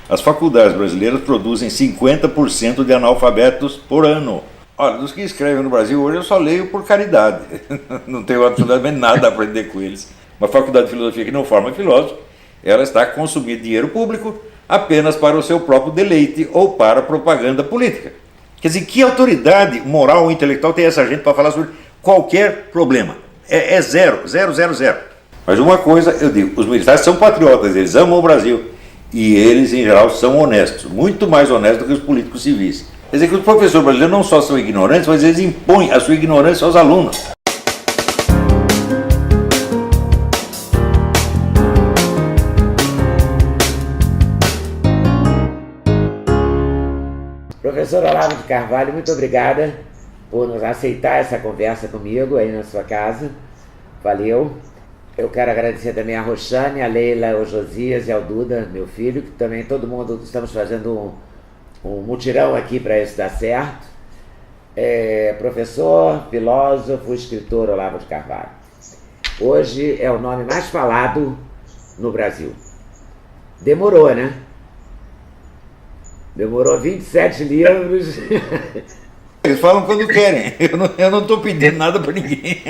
As faculdades brasileiras produzem 50% de analfabetos por ano. Olha, dos que escrevem no Brasil hoje eu só leio por caridade. Não tenho absolutamente nada a aprender com eles. Uma faculdade de filosofia que não forma filósofo, ela está consumindo dinheiro público apenas para o seu próprio deleite ou para propaganda política. Quer dizer, que autoridade moral ou intelectual tem essa gente para falar sobre qualquer problema? É zero, zero, zero, zero. Mas uma coisa eu digo, os militares são patriotas, eles amam o Brasil e eles em geral são honestos, muito mais honestos do que os políticos civis. Quer dizer que os professores brasileiros não só são ignorantes, mas eles impõem a sua ignorância aos alunos. Professor Olavo de Carvalho, muito obrigada por nos aceitar essa conversa comigo aí na sua casa. Valeu. Eu quero agradecer também a Roxane, a Leila, ao Josias e ao Duda, meu filho, que também todo mundo estamos fazendo um mutirão aqui para isso dar certo. Professor, filósofo, escritor Olavo de Carvalho. Hoje é o nome mais falado no Brasil. Demorou, né? Demorou 27 livros. Eles falam quando querem, eu não estou pedindo nada para ninguém.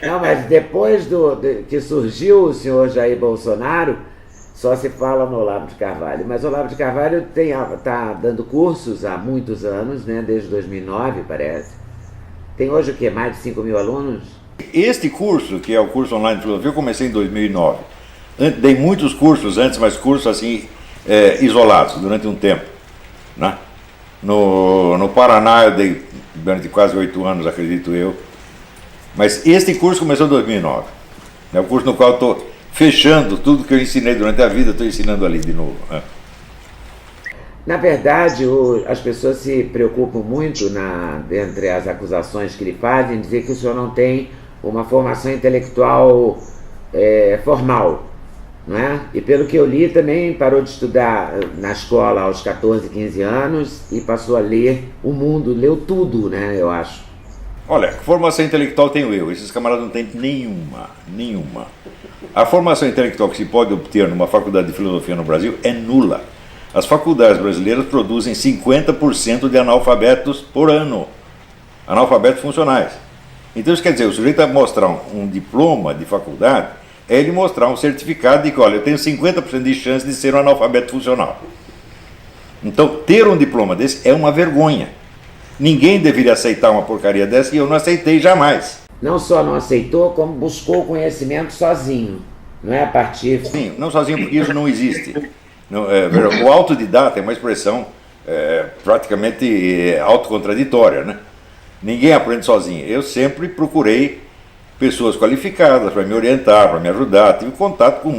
Não, mas depois que surgiu o senhor Jair Bolsonaro, só se fala no Olavo de Carvalho. Mas o Olavo de Carvalho está dando cursos há muitos anos, né? Desde 2009, parece. Tem hoje o quê? Mais de 5 mil alunos? Este curso, que é o curso online de filosofia, eu comecei em 2009. Dei muitos cursos antes, mas cursos assim, isolados, durante um tempo, né? No Paraná eu dei durante quase 8 anos, acredito eu. Mas este curso começou em 2009. É o curso no qual eu estou fechando tudo que eu ensinei durante a vida, estou ensinando ali de novo. Né? Na verdade, as pessoas se preocupam muito, entre as acusações que lhe fazem, dizer que o senhor não tem uma formação intelectual formal. Não é? E pelo que eu li também parou de estudar na escola aos 14, 15 anos e passou a ler o mundo, leu tudo, né, eu acho. Olha, formação intelectual tenho eu, esses camaradas não têm nenhuma. A formação intelectual que se pode obter numa faculdade de filosofia no Brasil é nula. As faculdades brasileiras produzem 50% de analfabetos por ano, analfabetos funcionais. Então isso quer dizer, o sujeito vai mostrar um diploma de faculdade, é ele mostrar um certificado de que, olha, eu tenho 50% de chance de ser um analfabeto funcional. Então, ter um diploma desse é uma vergonha. Ninguém deveria aceitar uma porcaria dessa e eu não aceitei jamais. Não só não aceitou, como buscou conhecimento sozinho, não é a partir... Sim, não sozinho, porque isso não existe. O autodidata é uma expressão praticamente autocontraditória, né? Ninguém aprende sozinho. Eu sempre procurei pessoas qualificadas para me orientar, para me ajudar. Tive contato com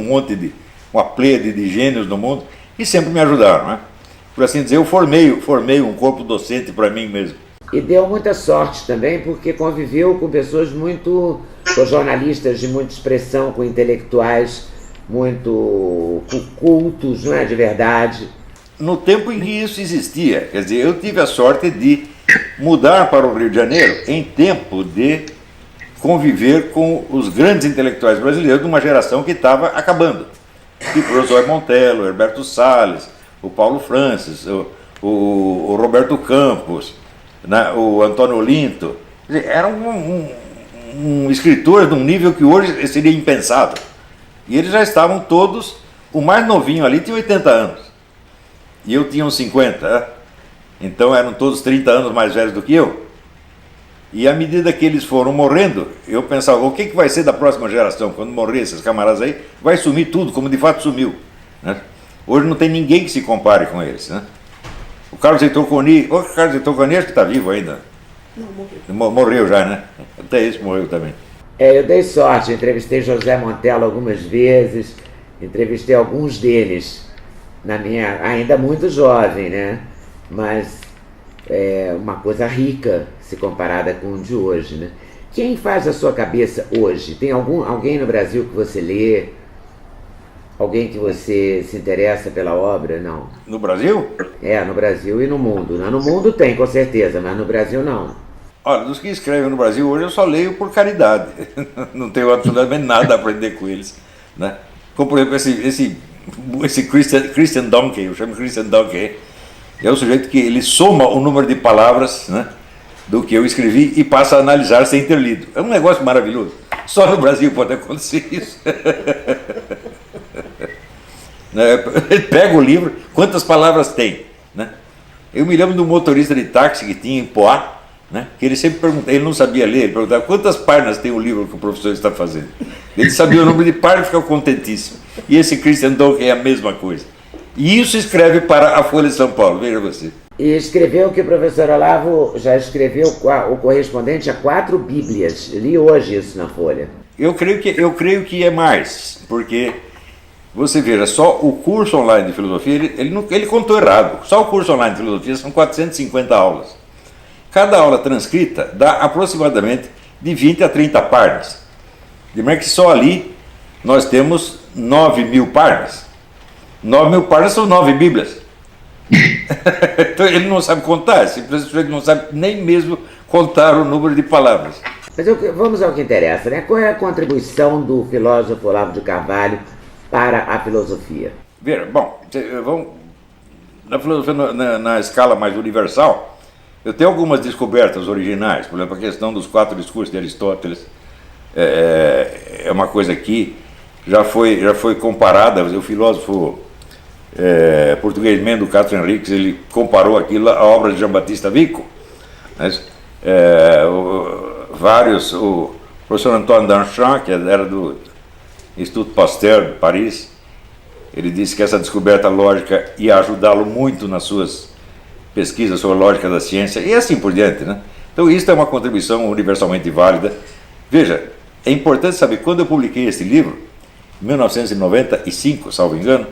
uma pleiade de gênios no mundo que sempre me ajudaram, né? Por assim dizer, eu formei um corpo docente para mim mesmo. E deu muita sorte também, porque conviveu com pessoas com jornalistas de muita expressão, com intelectuais muito cultos, não é, de verdade. No tempo em que isso existia, quer dizer, eu tive a sorte de mudar para o Rio de Janeiro em tempo de conviver com os grandes intelectuais brasileiros de uma geração que estava acabando. Tipo o José Montello, o Herberto Salles, o Paulo Francis, o Roberto Campos, né, o Antônio Olinto. Quer dizer, eram escritores de um nível que hoje seria impensado. E eles já estavam todos, o mais novinho ali tinha 80 anos. E eu tinha uns 50. Né? Então eram todos 30 anos mais velhos do que eu. E à medida que eles foram morrendo, eu pensava, o que vai ser da próxima geração? Quando morrer esses camaradas aí, vai sumir tudo, como de fato sumiu. Né? Hoje não tem ninguém que se compare com eles. Né? O Carlos Heitor Coni, acho que está vivo ainda. Não, morreu já, né? Até esse morreu também. Eu dei sorte, entrevistei José Montello algumas vezes, entrevistei alguns deles, ainda muito jovem, né? Mas é uma coisa rica se comparada com o de hoje, né? Quem faz a sua cabeça hoje? Tem alguém no Brasil que você lê? Alguém que você se interessa pela obra? Não. No Brasil? No Brasil e no mundo. No mundo tem, com certeza, mas no Brasil não. Olha, dos que escrevem no Brasil hoje eu só leio por caridade. Não tenho absolutamente nada a aprender com eles. Né? Como, por exemplo, esse esse Christian Donkey, eu chamo Christian Donkey, é o sujeito que ele soma o número de palavras, né, do que eu escrevi e passa a analisar sem ter lido. É um negócio maravilhoso. Só no Brasil pode acontecer isso. Ele pega o livro, quantas palavras tem, né? Eu me lembro de um motorista de táxi que tinha em Poá, né, que ele sempre perguntava, ele não sabia ler, ele perguntava quantas páginas tem o livro que o professor está fazendo. Ele sabia o número de páginas e ficava contentíssimo. E esse Christian Donkey é a mesma coisa. E isso escreve para a Folha de São Paulo, veja você. E escreveu que o professor Olavo já escreveu o correspondente a 4 Bíblias. Li hoje isso na Folha. Eu creio que é mais, porque você veja, só o curso online de filosofia, ele contou errado. Só o curso online de filosofia são 450 aulas. Cada aula transcrita dá aproximadamente de 20 a 30 páginas. De maneira que só ali nós temos 9.000 páginas. 9.000 páginas são 9 Bíblias. Então ele não sabe contar, simplesmente não sabe nem mesmo contar o número de palavras. Mas vamos ao que interessa, né? Qual é a contribuição do filósofo Olavo de Carvalho para a filosofia? Veja, bom, vamos, na filosofia na escala mais universal, eu tenho algumas descobertas originais. Por exemplo, a questão dos 4 discursos de Aristóteles é uma coisa que já foi comparada. O filósofo português Mendo Castro Henriques, ele comparou aquilo à obra de Jean-Baptiste Vico. Né? O professor Antoine Danchamp, que era do Instituto Pasteur de Paris, ele disse que essa descoberta lógica ia ajudá-lo muito nas suas pesquisas sobre a lógica da ciência, e assim por diante, né? Então isso é uma contribuição universalmente válida. Veja, é importante saber, quando eu publiquei esse livro, em 1995, salvo engano,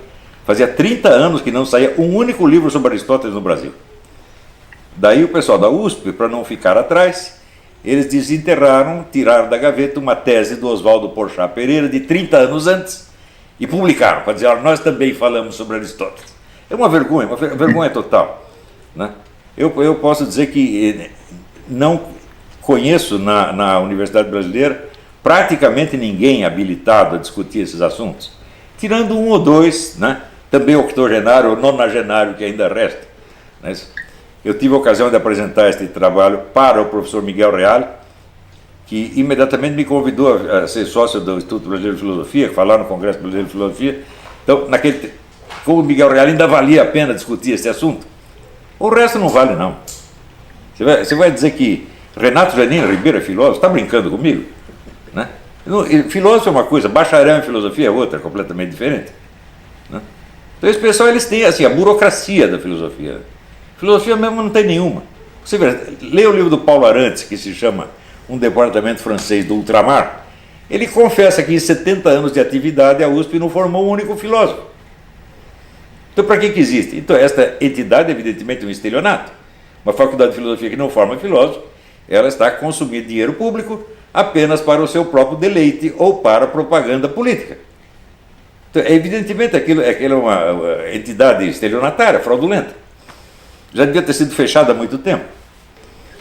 fazia 30 anos que não saía um único livro sobre Aristóteles no Brasil. Daí o pessoal da USP, para não ficar atrás, eles desenterraram, tiraram da gaveta uma tese do Oswaldo Porchat Pereira de 30 anos antes e publicaram, para dizer, nós também falamos sobre Aristóteles. É uma vergonha total. Né? Eu posso dizer que não conheço na Universidade Brasileira praticamente ninguém habilitado a discutir esses assuntos, tirando um ou dois, né? Também octogenário ou nonagenário que ainda resta. Né? Eu tive a ocasião de apresentar este trabalho para o professor Miguel Real, que imediatamente me convidou a ser sócio do Instituto Brasileiro de Filosofia, falar no Congresso Brasileiro de Filosofia. Então, como o Miguel Real ainda valia a pena discutir esse assunto, o resto não vale, não. Você vai dizer que Renato Janine Ribeiro é filósofo? Está brincando comigo? Né? Filósofo é uma coisa, bacharel em filosofia é outra, completamente diferente. Né? Então, esse pessoal, eles têm assim, a burocracia da filosofia. Filosofia mesmo não tem nenhuma. Você vê, lê o livro do Paulo Arantes, que se chama Um Departamento Francês do Ultramar. Ele confessa que em 70 anos de atividade a USP não formou um único filósofo. Então, para que existe? Então, esta entidade, evidentemente, é um estelionato. Uma faculdade de filosofia que não forma filósofo, ela está consumindo dinheiro público apenas para o seu próprio deleite ou para propaganda política. Então, evidentemente, aquilo é uma entidade estelionatária, fraudulenta. Já devia ter sido fechada há muito tempo.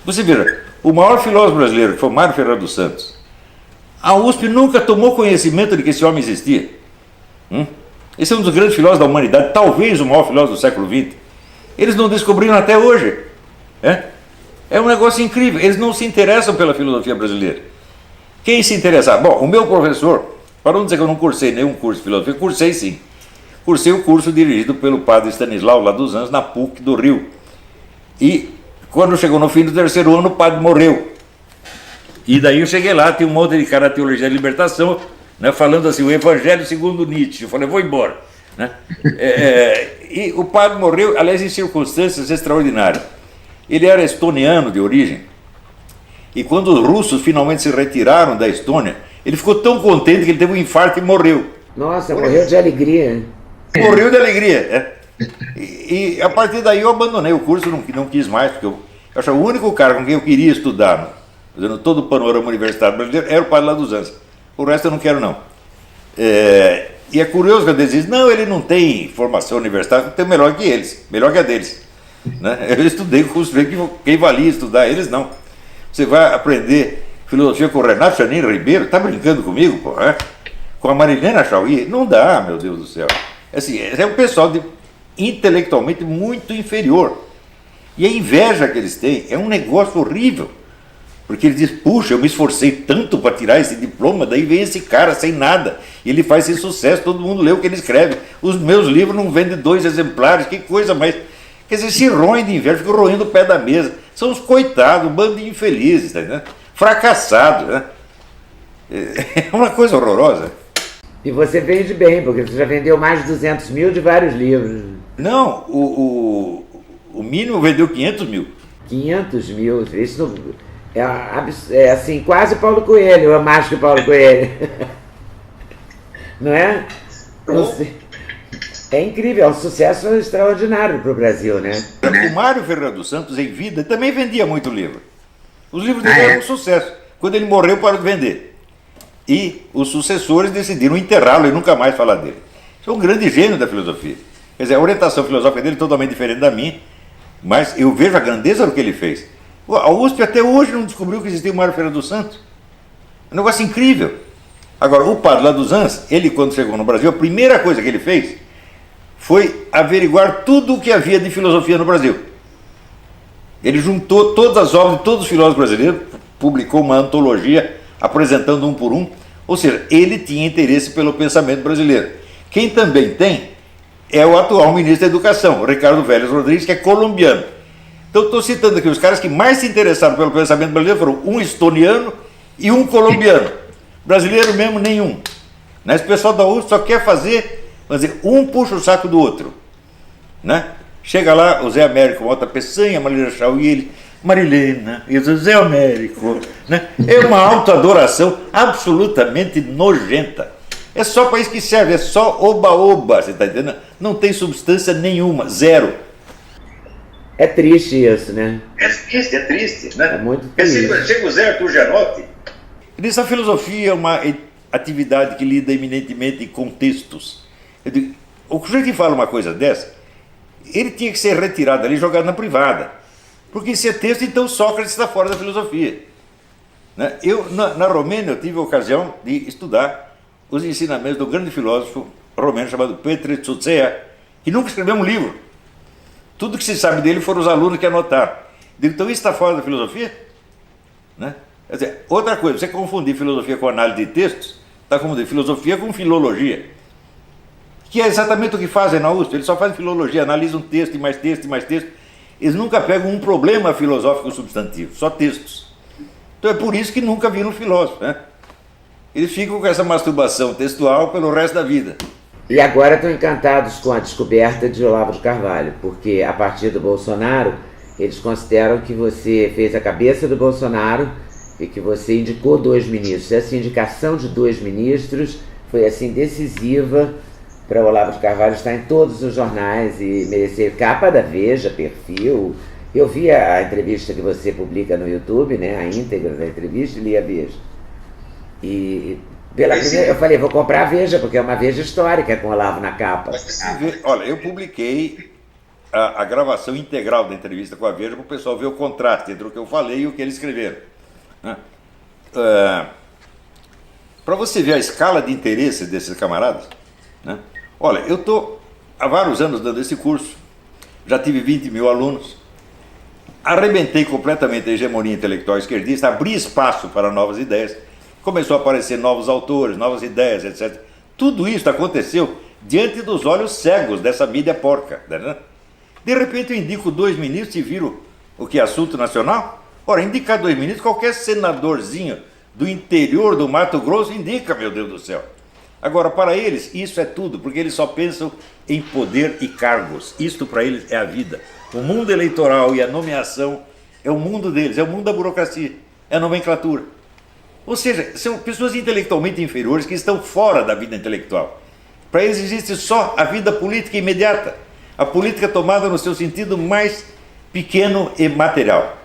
Você veja, o maior filósofo brasileiro, que foi Mário Ferreira dos Santos, a USP nunca tomou conhecimento de que esse homem existia. Esse é um dos grandes filósofos da humanidade, talvez o maior filósofo do século XX. Eles não descobriram até hoje. É um negócio incrível. Eles não se interessam pela filosofia brasileira. Quem se interessar? Bom, o meu professor, para não dizer que eu não cursei nenhum curso de filosofia, cursei sim. Cursei o curso dirigido pelo padre Stanislau, lá dos Anjos, na PUC do Rio. E quando chegou no fim do 3º ano, o padre morreu. E daí eu cheguei lá, tinha um monte de cara da teologia da libertação, né, falando assim, o Evangelho segundo Nietzsche. Eu falei, vou embora. Né? E o padre morreu, aliás, em circunstâncias extraordinárias. Ele era estoniano de origem, e quando os russos finalmente se retiraram da Estônia, ele ficou tão contente que ele teve um infarto e morreu. Nossa, morreu de alegria. Morreu de alegria. E a partir daí eu abandonei o curso, não quis mais, porque eu achava o único cara com quem eu queria estudar, fazendo todo o panorama universitário brasileiro, era o padre lá dos Anjos. O resto eu não quero, não. E é curioso que eles dizem, não, ele não tem formação universitária, tem melhor que eles, melhor que a deles. Né? Eu estudei o curso, quem valia estudar, eles não. Você vai aprender filosofia com o Renato Janine Ribeiro, tá brincando comigo, pô? Com a Marilena Chauí? Não dá, meu Deus do céu. Assim, é um pessoal intelectualmente muito inferior. E a inveja que eles têm é um negócio horrível. Porque ele diz, puxa, eu me esforcei tanto para tirar esse diploma, daí vem esse cara sem nada, e ele faz esse sucesso, todo mundo lê o que ele escreve. Os meus livros não vendem 2 exemplares, que coisa mais... Quer dizer, se roem de inveja, ficam roendo o pé da mesa. São os coitados, um bando de infelizes, tá entendendo? Fracassados, né? É uma coisa horrorosa. E você vende bem, porque você já vendeu mais de 200 mil de vários livros. Não, o mínimo vendeu 500 mil. 500 mil, isso não... É assim, quase Paulo Coelho, ou mais que Paulo Coelho. Não é? É incrível, é um sucesso extraordinário para o Brasil, né? O Mário Ferreira dos Santos, em vida, também vendia muito livro. Os livros dele eram um sucesso. Quando ele morreu, parou de vender. E os sucessores decidiram enterrá-lo e nunca mais falar dele. Isso é um grande gênio da filosofia. Quer dizer, a orientação filosófica dele é totalmente diferente da minha, mas eu vejo a grandeza do que ele fez. A USP até hoje não descobriu que existia o Mário Ferreira dos Santos. É um negócio incrível. Agora, o padre lá dos Anjos, ele quando chegou no Brasil, a primeira coisa que ele fez foi averiguar tudo o que havia de filosofia no Brasil. Ele juntou todas as obras de todos os filósofos brasileiros, publicou uma antologia apresentando um por um, ou seja, ele tinha interesse pelo pensamento brasileiro. Quem também tem é o atual ministro da Educação, Ricardo Vélez Rodrigues, que é colombiano. Então estou citando aqui os caras que mais se interessaram pelo pensamento brasileiro foram um estoniano e um colombiano. Brasileiro mesmo, nenhum. Esse pessoal da USP só quer fazer, um puxa o saco do outro. Né? Chega lá o Zé Américo, Mota Peçanha, Marília Chauí, Marilena, e o Zé Américo. Né? É uma autoadoração absolutamente nojenta. É só para isso que serve, é só oba-oba, você está entendendo? Não tem substância nenhuma, zero. É triste isso, né? É triste, né? É muito triste. Chega o Zé Arthur Gianotti. Ele diz, a filosofia é uma atividade que lida eminentemente em contextos. O sujeito que fala uma coisa dessa, ele tinha que ser retirado ali e jogado na privada. Porque se é texto, então Sócrates está fora da filosofia. Né? Na Romênia, eu tive a ocasião de estudar os ensinamentos do grande filósofo romeno chamado Petre Tsutsea, que nunca escreveu um livro. Tudo que se sabe dele foram os alunos que anotaram. Então isso está fora da filosofia? Né? Quer dizer, outra coisa, você confundir filosofia com análise de textos, está confundindo filosofia com filologia. Que é exatamente o que fazem na USP. Eles só fazem filologia, analisam texto e mais texto e mais texto. Eles nunca pegam um problema filosófico substantivo, só textos. Então é por isso que nunca viram filósofo. Né? Eles ficam com essa masturbação textual pelo resto da vida. E agora estão encantados com a descoberta de Olavo de Carvalho, porque a partir do Bolsonaro, eles consideram que você fez a cabeça do Bolsonaro e que você indicou 2 ministros. Essa indicação de 2 ministros foi assim decisiva para Olavo de Carvalho estar em todos os jornais e merecer capa da Veja, perfil. Eu vi a entrevista que você publica no YouTube, né, a íntegra da entrevista, e li a Veja. E pela primeira, eu falei, vou comprar a Veja, porque é uma Veja histórica com Olavo na capa. Olha, eu publiquei a gravação integral da entrevista com a Veja para o pessoal ver o contraste entre o que eu falei e o que eles escreveram. Né? Para você ver a escala de interesse desses camaradas, né? Olha, eu estou há vários anos dando esse curso, já tive 20 mil alunos, arrebentei completamente a hegemonia intelectual esquerdista, abri espaço para novas ideias, começou a aparecer novos autores, novas ideias, etc. Tudo isso aconteceu diante dos olhos cegos dessa mídia porca. Né? De repente eu indico 2 ministros e viro o que é assunto nacional. Ora, indicar 2 ministros, qualquer senadorzinho do interior do Mato Grosso indica, meu Deus do céu. Agora, para eles, isso é tudo, porque eles só pensam em poder e cargos. Isto para eles é a vida. O mundo eleitoral e a nomeação é o mundo deles, é o mundo da burocracia, é a nomenclatura. Ou seja, são pessoas intelectualmente inferiores que estão fora da vida intelectual. Para eles existe só a vida política imediata, a política tomada no seu sentido mais pequeno e material.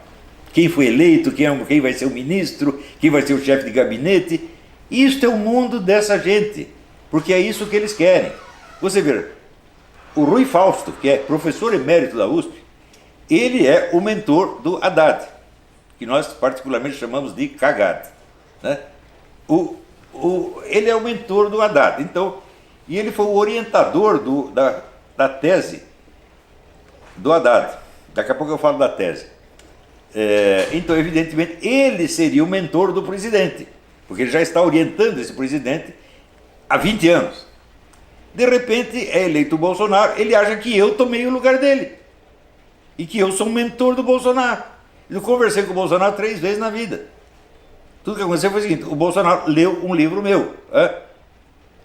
Quem foi eleito, quem vai ser o ministro, quem vai ser o chefe de gabinete. Isto é o mundo dessa gente, porque é isso que eles querem. Você vê, o Rui Fausto, que é professor emérito da USP, ele é o mentor do Haddad, que nós particularmente chamamos de cagado. Né? Ele é o mentor do Haddad. Então, E ele foi o orientador da tese do Haddad. Daqui a pouco eu falo da tese. Então, evidentemente, ele seria o mentor do presidente, porque ele já está orientando esse presidente há 20 anos. De repente, é eleito o Bolsonaro, ele acha que eu tomei o lugar dele e que eu sou um mentor do Bolsonaro. Eu conversei com o Bolsonaro 3 vezes na vida. Tudo que aconteceu foi o seguinte: o Bolsonaro leu um livro meu,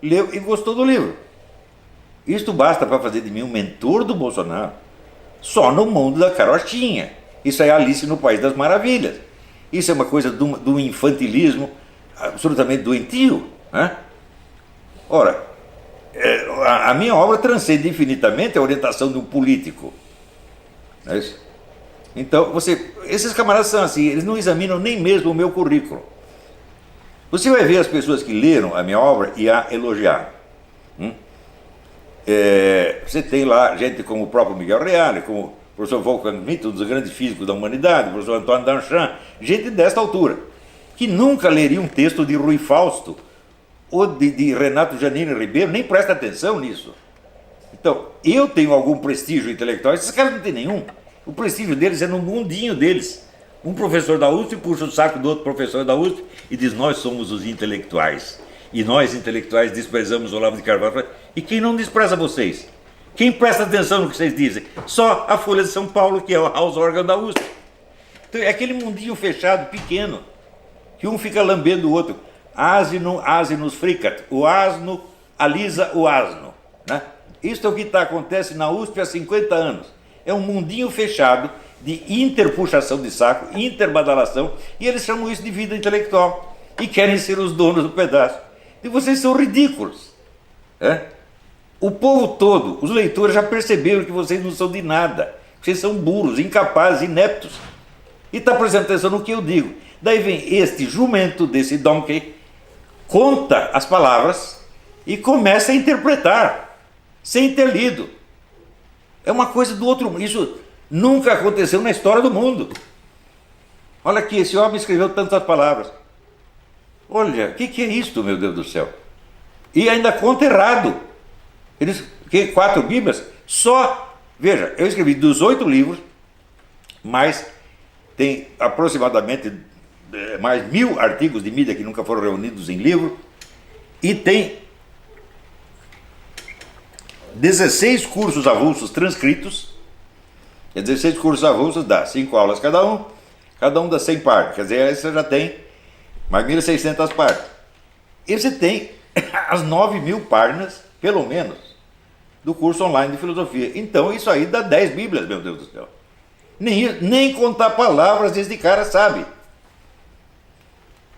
leu e gostou do livro. Isto basta para fazer de mim um mentor do Bolsonaro? Só no mundo da carochinha. Isso é Alice no País das Maravilhas. Isso é uma coisa do infantilismo absolutamente doentio. Ora, a minha obra transcende infinitamente a orientação de um político. Não é isso? Então, esses camaradas são assim, eles não examinam nem mesmo o meu currículo. Você vai ver as pessoas que leram a minha obra e a elogiaram. Você tem lá gente como o próprio Miguel Reale, como o professor Wolfgang Schmidt, um dos grandes físicos da humanidade, o professor Antônio Danchamp, gente desta altura, que nunca leria um texto de Rui Fausto ou de Renato Janine Ribeiro, nem presta atenção nisso. Então, eu tenho algum prestígio intelectual, esses caras não têm nenhum. O prestígio deles é no mundinho deles. Um professor da USP puxa o saco do outro professor da USP e diz: nós somos os intelectuais. E nós, intelectuais, desprezamos Olavo de Carvalho. E quem não despreza vocês? Quem presta atenção no que vocês dizem? Só a Folha de São Paulo, que é o house organ da USP. Então, é aquele mundinho fechado, pequeno, que um fica lambendo o outro. Asino, asinus fricat. O asno alisa o asno. Né? Isso é o que acontece na USP há 50 anos. É um mundinho fechado de interpuxação de saco, interbadalação, e eles chamam isso de vida intelectual. E querem ser os donos do pedaço. E vocês são ridículos. O povo todo, os leitores já perceberam que vocês não são de nada. Vocês são burros, incapazes, ineptos. E está prestando atenção no que eu digo. Daí vem este jumento desse donkey, conta as palavras e começa a interpretar, sem ter lido. É uma coisa do outro mundo. Isso nunca aconteceu na história do mundo. Olha aqui, esse homem escreveu tantas palavras. Olha, o que é isto, meu Deus do céu? E ainda conta errado. Eles, 4 Bíblias? Só, veja, eu escrevi 18 livros, mas tem aproximadamente mais 1000 artigos de mídia que nunca foram reunidos em livro, e tem 16 cursos avulsos transcritos. 16 cursos avulsos dá 5 aulas cada um dá 100 partes, quer dizer, aí você já tem mais 1.600 partes. E você tem as 9.000 páginas, pelo menos, do curso online de filosofia. Então isso aí dá 10 Bíblias, meu Deus do céu. Nem contar palavras esse cara sabe.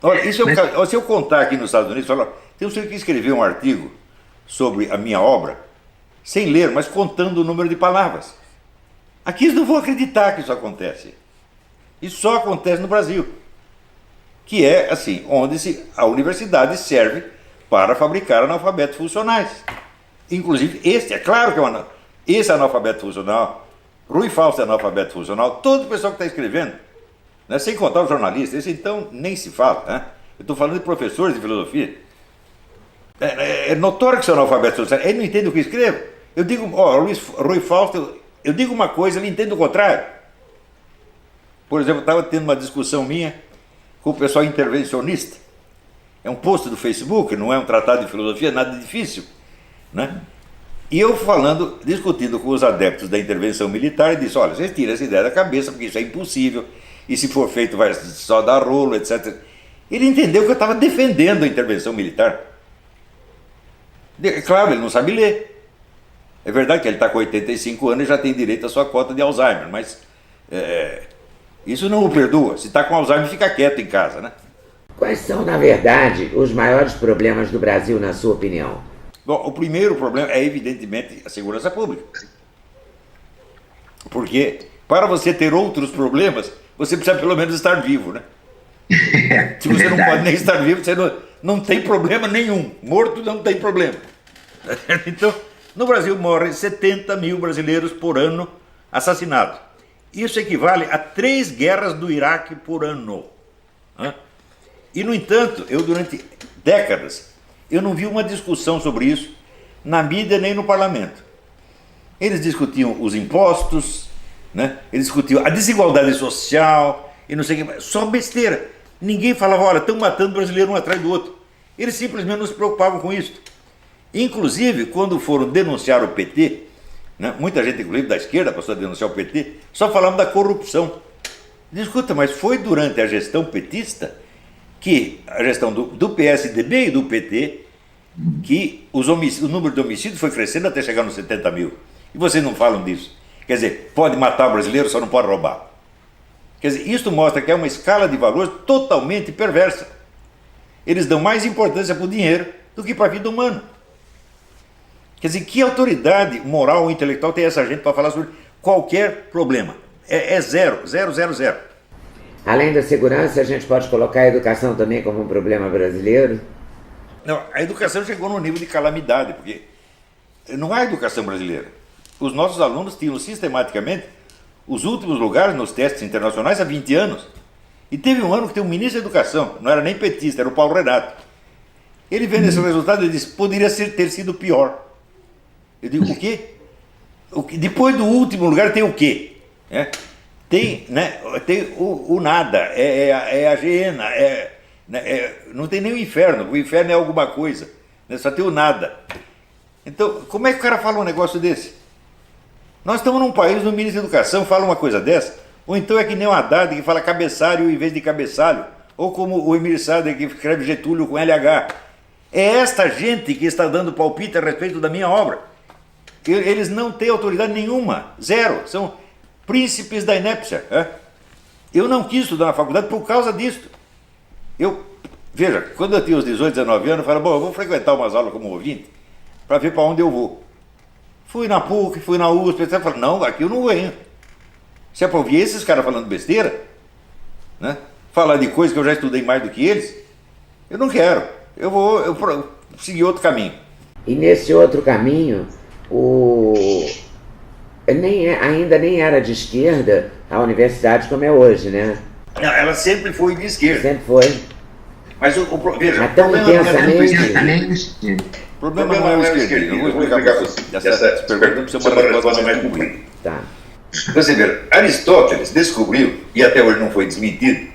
Olha, isso se eu contar aqui nos Estados Unidos, olha, tem um senhor que escreveu um artigo sobre a minha obra, sem ler, mas contando o número de palavras. Aqui eles não vão acreditar que isso acontece. Isso só acontece no Brasil, que é assim, onde a universidade serve para fabricar analfabetos funcionais. Inclusive é claro que esse analfabeto funcional, Rui Fausto é analfabeto funcional, todo o pessoal que está escrevendo, né, sem contar os jornalistas, esse então nem se fala. Né? Eu estou falando de professores de filosofia. É notório que são analfabetos funcionais, ele não entende o que escreve. Eu digo, Rui Fausto, eu digo uma coisa, ele entende o contrário. Por exemplo, eu estava tendo uma discussão minha com o pessoal intervencionista. É um post do Facebook, não é um tratado de filosofia, nada difícil. Né? E eu discutindo com os adeptos da intervenção militar, e disse: olha, vocês tiram essa ideia da cabeça, porque isso é impossível, e se for feito vai só dar rolo, etc. Ele entendeu que eu estava defendendo a intervenção militar. Claro, ele não sabe ler. É verdade que ele está com 85 anos e já tem direito à sua cota de Alzheimer, mas isso não o perdoa. Se está com Alzheimer, fica quieto em casa, né? Quais são, na verdade, os maiores problemas do Brasil, na sua opinião? Bom, o primeiro problema é, evidentemente, a segurança pública. Porque, para você ter outros problemas, você precisa pelo menos estar vivo, né? Se você não pode nem estar vivo, você não tem problema nenhum. Morto não tem problema. Então, no Brasil morrem 70 mil brasileiros por ano assassinados. Isso equivale a 3 guerras do Iraque por ano. E, no entanto, eu durante décadas, eu não vi uma discussão sobre isso na mídia nem no parlamento. Eles discutiam os impostos, né? Eles discutiam a desigualdade social e não sei o que, só besteira. Ninguém falava, olha, estão matando brasileiro um atrás do outro. Eles simplesmente não se preocupavam com isso. Inclusive, quando foram denunciar o PT, né, muita gente, inclusive da esquerda, passou a denunciar o PT, só falavam da corrupção. Escuta, mas foi durante a gestão petista, que a gestão do PSDB e do PT, que o número de homicídios foi crescendo até chegar nos 70 mil. E vocês não falam disso. Quer dizer, pode matar o brasileiro, só não pode roubar. Quer dizer, isso mostra que é uma escala de valores totalmente perversa. Eles dão mais importância para o dinheiro do que para a vida humana. Quer dizer, que autoridade moral ou intelectual tem essa gente para falar sobre qualquer problema? É zero, zero, zero, zero. Além da segurança, a gente pode colocar a educação também como um problema brasileiro? Não, a educação chegou num nível de calamidade, porque não há educação brasileira. Os nossos alunos tinham sistematicamente os últimos lugares nos testes internacionais há 20 anos. E teve um ano que tem um ministro da Educação, não era nem petista, era o Paulo Renato. Ele vendo esse resultado e disse, poderia ter sido pior. Eu digo, o quê? Depois do último lugar tem o quê? Tem o nada, é a hiena, não tem nem o inferno é alguma coisa, né? Só tem o nada. Então, como é que o cara fala um negócio desse? Nós estamos num país, no ministro da Educação fala uma coisa dessa, ou então é que nem o Haddad que fala cabeçalho em vez de cabeçalho, ou como o Emir Sader que escreve Getúlio com LH. É esta gente que está dando palpite a respeito da minha obra. Eles não têm autoridade nenhuma, zero, são príncipes da inépcia. Eu não quis estudar na faculdade por causa disso. Veja, quando eu tinha os 18, 19 anos, eu falei, bom, eu vou frequentar umas aulas como ouvinte para ver para onde eu vou. Fui na PUC, fui na USP, etc. Falei, não, aqui eu não venho. Se é para ouvir esses caras falando besteira, né? Falar de coisas que eu já estudei mais do que eles, eu não quero. Eu vou seguir outro caminho. E nesse outro caminho, ainda nem era de esquerda a universidade como é hoje, né? Não, ela sempre foi de esquerda. Sempre foi. Mas veja, mas tão intensamente. O problema não é o esquerdismo. Eu vou explicar para você. Essa pergunta precisa ser uma resposta mais concreta. Tá. Você vê, Aristóteles descobriu, e até hoje não foi desmentido,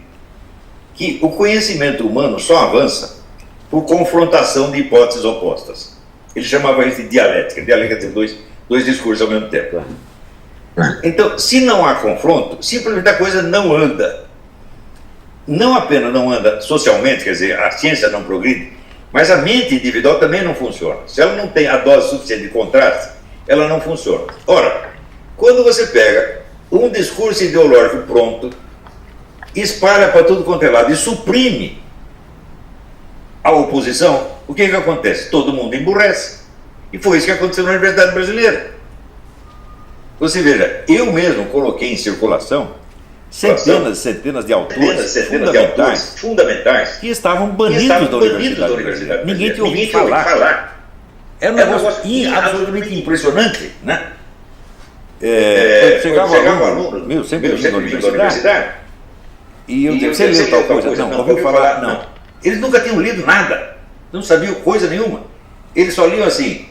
que o conhecimento humano só avança por confrontação de hipóteses opostas. Ele chamava isso de dialética. Dialética tem dois discursos ao mesmo tempo. Claro. Então, se não há confronto, simplesmente a coisa não anda. Não apenas não anda socialmente, quer dizer, a ciência não progride, mas a mente individual também não funciona. Se ela não tem a dose suficiente de contraste, ela não funciona. Ora, quando você pega um discurso ideológico pronto, espalha para tudo quanto é lado e suprime a oposição, o que acontece? Todo mundo emburrece. E foi isso que aconteceu na Universidade Brasileira. Você veja, eu mesmo coloquei em circulação centenas de autores fundamentais que estavam banidos da universidade. Ninguém tinha ouvido falar. Era um negócio absolutamente impressionante, né? Chegava aluno, meu, sempre na universidade, e eu disse, você leu tal coisa? Não, ouviu falar? Não. Eles nunca tinham lido nada, não sabiam coisa nenhuma. Eles só liam assim,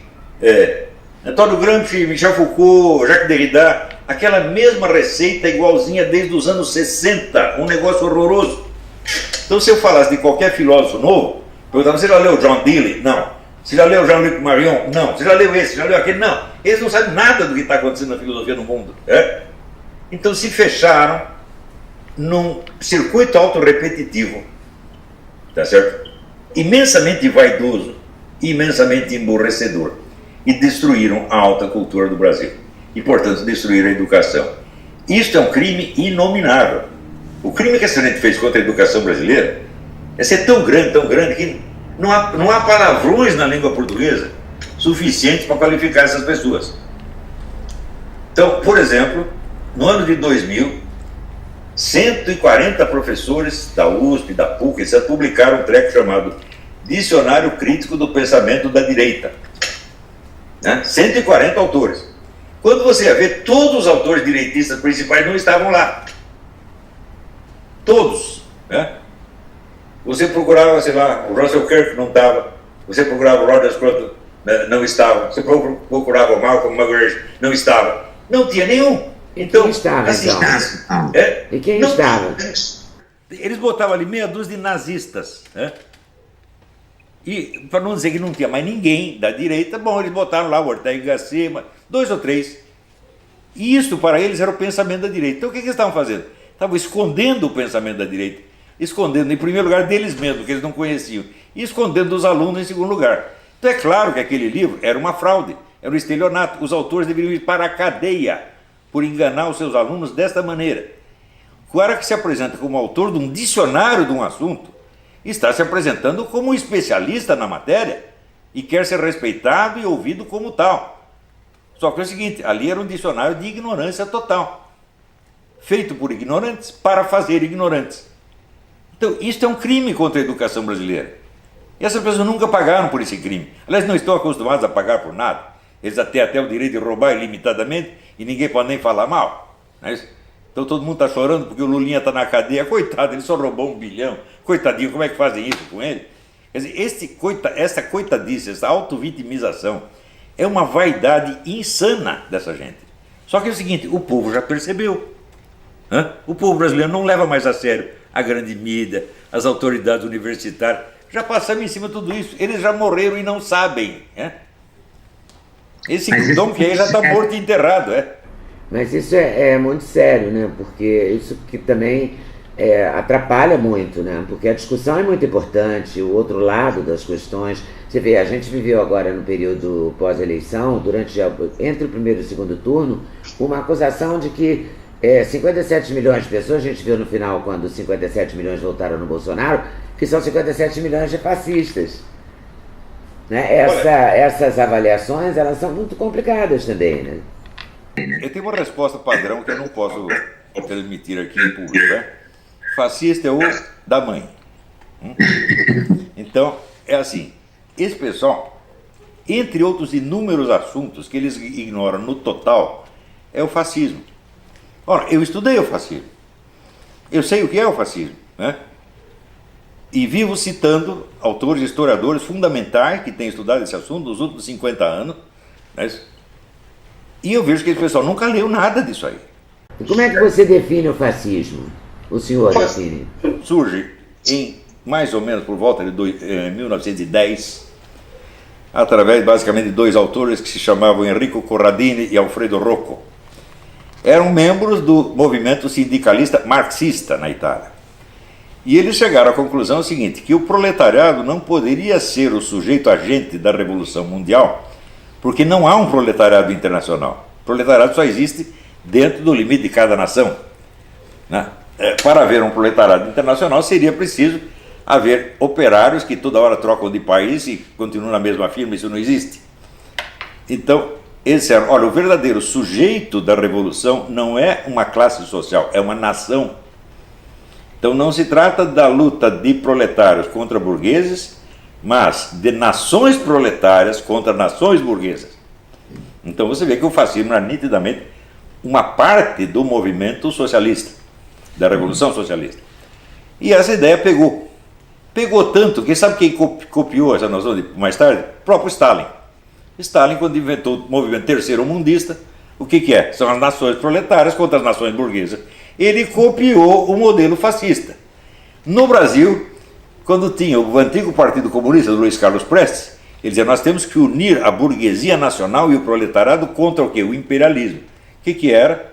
Antônio Gramsci, Michel Foucault, Jacques Derrida, aquela mesma receita igualzinha desde os anos 60, um negócio horroroso. Então, se eu falasse de qualquer filósofo novo, perguntava, você já leu John Dewey? Não. Você já leu Jean-Luc Marion? Não. Você já leu esse? Já leu aquele? Não. Eles não sabem nada do que está acontecendo na filosofia no mundo. Então, se fecharam num circuito autorrepetitivo, tá certo? Imensamente vaidoso, imensamente emborrecedor, e destruíram a alta cultura do Brasil. E, portanto, destruíram a educação. Isto é um crime inominável. O crime que essa gente fez contra a educação brasileira é ser tão grande que não há palavrões na língua portuguesa suficientes para qualificar essas pessoas. Então, por exemplo, no ano de 2000, 140 professores da USP, da PUC, etc., publicaram um treco chamado Dicionário Crítico do Pensamento da Direita. 140 autores. Quando você ia ver, todos os autores direitistas principais não estavam lá. Todos. Você procurava, sei lá, o Russell Kirk não estava. Você procurava o Roger Scruton, Não estava. Você procurava Malcolm McGregor, não estava. Não tinha nenhum. Então, quem estava, assim, então? E quem não, estava? Eles botavam ali meia dúzia de nazistas, né? E, para não dizer que não tinha mais ninguém da direita, bom, eles botaram lá o Ortega y Gasset, 2 ou 3. E isso para eles era o pensamento da direita. Então o que eles estavam fazendo? Estavam escondendo o pensamento da direita, escondendo em primeiro lugar deles mesmos, que eles não conheciam, e escondendo dos alunos em segundo lugar. Então é claro que aquele livro era uma fraude, era um estelionato. Os autores deveriam ir para a cadeia por enganar os seus alunos desta maneira. O cara que se apresenta como autor de um dicionário de um assunto está se apresentando como um especialista na matéria e quer ser respeitado e ouvido como tal. Só que é o seguinte, ali era um dicionário de ignorância total, feito por ignorantes para fazer ignorantes. Então, isso é um crime contra a educação brasileira. E essas pessoas nunca pagaram por esse crime. Aliás, não estão acostumados a pagar por nada. Eles têm até o direito de roubar ilimitadamente e ninguém pode nem falar mal. Não é isso? Então todo mundo está chorando porque o Lulinha está na cadeia. Coitado, ele só roubou 1 bilhão. Coitadinho, como é que fazem isso com ele? Quer dizer, essa coitadice, essa autovitimização é uma vaidade insana dessa gente. Só que é o seguinte, o povo já percebeu. O povo brasileiro não leva mais a sério a grande mídia, as autoridades universitárias. Já passamos em cima de tudo isso. Eles já morreram e não sabem. Esse Dom Quixote já está morto e enterrado. Mas isso é muito sério, né? Porque isso que também atrapalha muito, né? Porque a discussão é muito importante, o outro lado das questões. Você vê, a gente viveu agora no período pós-eleição, entre o primeiro e o segundo turno, uma acusação de que 57 milhões de pessoas, a gente viu no final quando 57 milhões votaram no Bolsonaro, que são 57 milhões de fascistas. Né? Essas avaliações, elas são muito complicadas também, né? Eu tenho uma resposta padrão que eu não posso transmitir aqui em público. Fascista é o da mãe. Então, é assim, esse pessoal, entre outros inúmeros assuntos que eles ignoram no total, é o fascismo. Ora, eu estudei o fascismo. Eu sei o que é o fascismo, né? E vivo citando autores e historiadores fundamentais que têm estudado esse assunto nos últimos 50 anos, né? E eu vejo que esse pessoal nunca leu nada disso aí. E como é que você define o fascismo? O senhor define? Surge em mais ou menos por volta de 1910, através basicamente de 2 autores que se chamavam Enrico Corradini e Alfredo Rocco. Eram membros do movimento sindicalista marxista na Itália. E eles chegaram à conclusão seguinte, que o proletariado não poderia ser o sujeito agente da Revolução Mundial, porque não há um proletariado internacional. O proletariado só existe dentro do limite de cada nação. Né? Para haver um proletariado internacional, seria preciso haver operários que toda hora trocam de país e continuam na mesma firma, isso não existe. Então, olha, o verdadeiro sujeito da revolução não é uma classe social, é uma nação. Então não se trata da luta de proletários contra burgueses, mas de nações proletárias contra nações burguesas. Então você vê que o fascismo era nitidamente uma parte do movimento socialista, da Revolução Socialista. E essa ideia pegou. Pegou tanto que sabe quem copiou essa noção mais tarde? O próprio Stalin. Stalin, quando inventou o movimento terceiro-mundista, o que é? São as nações proletárias contra as nações burguesas. Ele copiou o modelo fascista. No Brasil, quando tinha o antigo Partido Comunista do Luiz Carlos Prestes, ele dizia, nós temos que unir a burguesia nacional e o proletariado contra o quê? O imperialismo. O que era?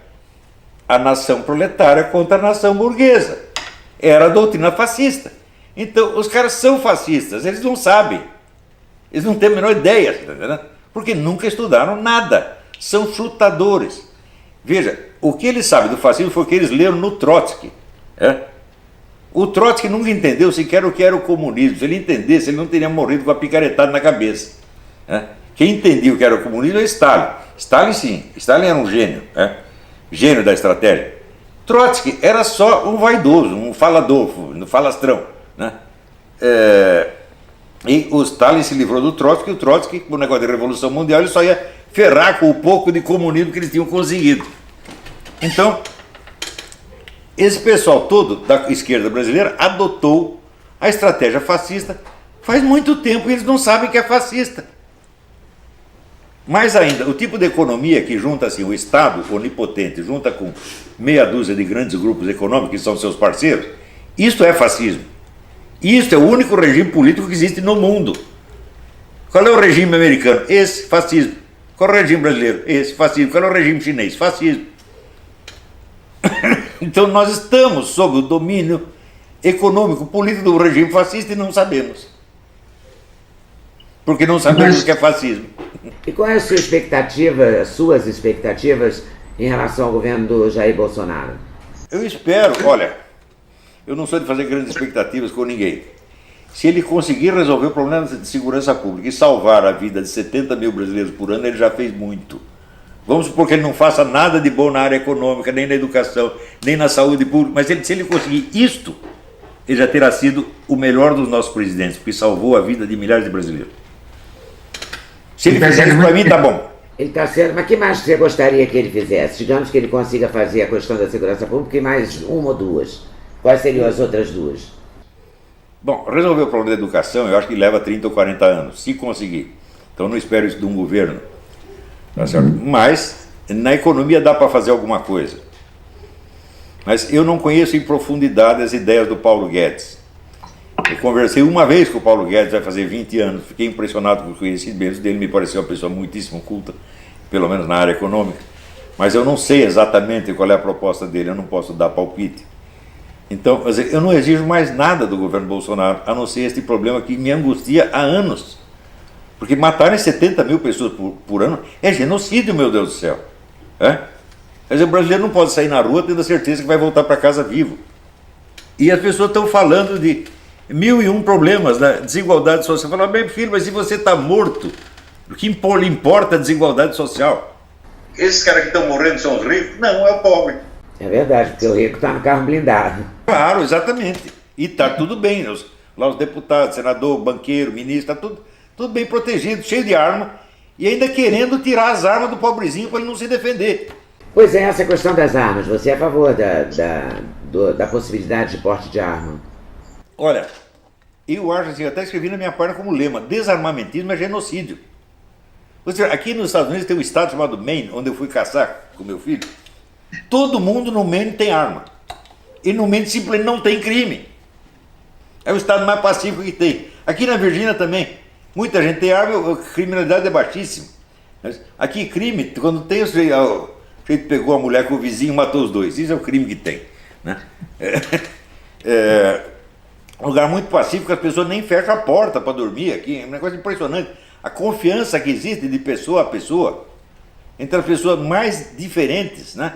A nação proletária contra a nação burguesa. Era a doutrina fascista. Então, os caras são fascistas, eles não sabem. Eles não têm a menor ideia, tá entendendo? Porque nunca estudaram nada. São chutadores. Veja, o que eles sabem do fascismo foi o que eles leram no Trotsky. O Trotsky nunca entendeu sequer o que era o comunismo. Se ele entendesse, ele não teria morrido com a picaretada na cabeça. Quem entendia o que era o comunismo é Stalin. Stalin, sim. Stalin era um gênio. Gênio da estratégia. Trotsky era só um vaidoso, um falador, um falastrão. E o Stalin se livrou do Trotsky, e o Trotsky, com o negócio de Revolução Mundial, ele só ia ferrar com o pouco de comunismo que eles tinham conseguido. Então, esse pessoal todo da esquerda brasileira adotou a estratégia fascista faz muito tempo e eles não sabem que é fascista. Mais ainda, o tipo de economia que junta assim, o Estado onipotente, junta com meia dúzia de grandes grupos econômicos que são seus parceiros, isso é fascismo. Isso é o único regime político que existe no mundo. Qual é o regime americano? Esse, fascismo. Qual é o regime brasileiro? Esse, fascismo. Qual é o regime chinês? Fascismo. Então nós estamos sob o domínio econômico, político do regime fascista e não sabemos. Porque não sabemos o que é fascismo. E qual é a sua expectativa, as suas expectativas em relação ao governo do Jair Bolsonaro? Eu espero, olha, eu não sou de fazer grandes expectativas com ninguém. Se ele conseguir resolver o problema de segurança pública e salvar a vida de 70 mil brasileiros por ano, ele já fez muito. Vamos supor que ele não faça nada de bom na área econômica, nem na educação, nem na saúde pública, mas se ele conseguir isto, ele já terá sido o melhor dos nossos presidentes, porque salvou a vida de milhares de brasileiros. Se ele fizer isso para mim, tá bom. Ele está sendo, mas que mais você gostaria que ele fizesse? Digamos que ele consiga fazer a questão da segurança pública e mais uma ou duas. Quais seriam as outras duas? Bom, resolver o problema da educação, eu acho que leva 30 ou 40 anos, se conseguir. Então não espero isso de um governo. Tá certo? Mas na economia dá para fazer alguma coisa. Mas eu não conheço em profundidade as ideias do Paulo Guedes. Eu conversei uma vez com o Paulo Guedes, vai fazer 20 anos, fiquei impressionado com os conhecimentos dele, me pareceu uma pessoa muitíssimo culta, pelo menos na área econômica, mas eu não sei exatamente qual é a proposta dele, eu não posso dar palpite. Então, eu não exijo mais nada do governo Bolsonaro, a não ser este problema que me angustia há anos. Porque matarem 70 mil pessoas por ano é genocídio, meu Deus do céu. É? Quer dizer, o brasileiro não pode sair na rua tendo a certeza que vai voltar para casa vivo. E as pessoas estão falando de 1001 problemas, né? Desigualdade social. Fala, bem, filho, mas se você está morto, o que lhe importa a desigualdade social? Esses caras que estão morrendo são os ricos? Não, é o pobre. É verdade, porque o rico está no carro blindado. Claro, exatamente. E está tudo bem. Lá os deputados, senador, banqueiro, ministro, está tudo bem protegido, cheio de arma, e ainda querendo tirar as armas do pobrezinho para ele não se defender. Pois é, essa questão das armas. Você é a favor da possibilidade de porte de arma? Olha, eu acho assim, eu até escrevi na minha página como lema, desarmamentismo é genocídio. Ou seja, aqui nos Estados Unidos tem um estado chamado Maine, onde eu fui caçar com meu filho. Todo mundo no Maine tem arma. E no Maine simplesmente não tem crime. É o estado mais pacífico que tem. Aqui na Virgínia também. Muita gente tem arma, a criminalidade é baixíssima. Aqui crime, quando tem o sujeito pegou a mulher com o vizinho e matou os dois. Isso é o crime que tem. Né? Um lugar muito pacífico, as pessoas nem fecham a porta para dormir aqui. É um negócio impressionante. A confiança que existe de pessoa a pessoa, entre as pessoas mais diferentes, né?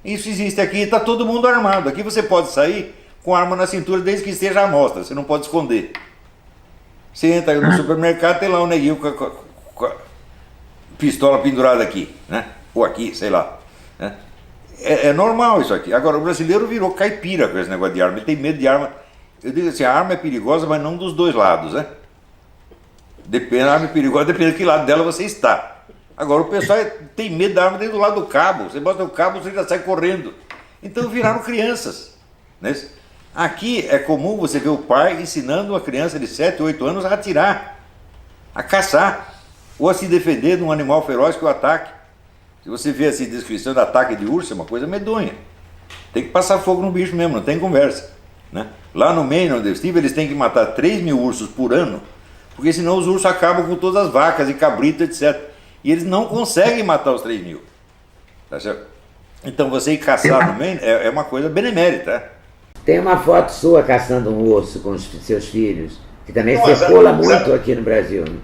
Isso existe aqui, está todo mundo armado. Aqui você pode sair com arma na cintura desde que esteja à mostra, você não pode esconder. Você entra no supermercado, tem lá um neguinho com a pistola pendurada aqui, né? Ou aqui, sei lá. Né? É normal isso aqui. Agora, o brasileiro virou caipira com esse negócio de arma, ele tem medo de arma. Eu digo assim, a arma é perigosa, mas não dos dois lados, né? A arma é perigosa, depende de que lado dela você está. Agora, o pessoal tem medo da arma dentro do lado do cabo. Você bota o cabo, você já sai correndo. Então, viraram crianças. Né? Aqui é comum você ver o pai ensinando uma criança de 7, 8 anos a atirar, a caçar, ou a se defender de um animal feroz que o ataque. Se você vê assim, descrição de ataque de urso, é uma coisa medonha. Tem que passar fogo no bicho mesmo, não tem conversa. Né? Lá no Maine, onde eu estive, eles têm que matar 3 mil ursos por ano, porque senão os ursos acabam com todas as vacas e cabritos, etc. E eles não conseguem matar os 3 mil. Tá certo? Então você ir caçar no Maine é uma coisa benemérita. Tem uma foto sua caçando um urso com os seus filhos, que também circula muito aqui no Brasil. Né?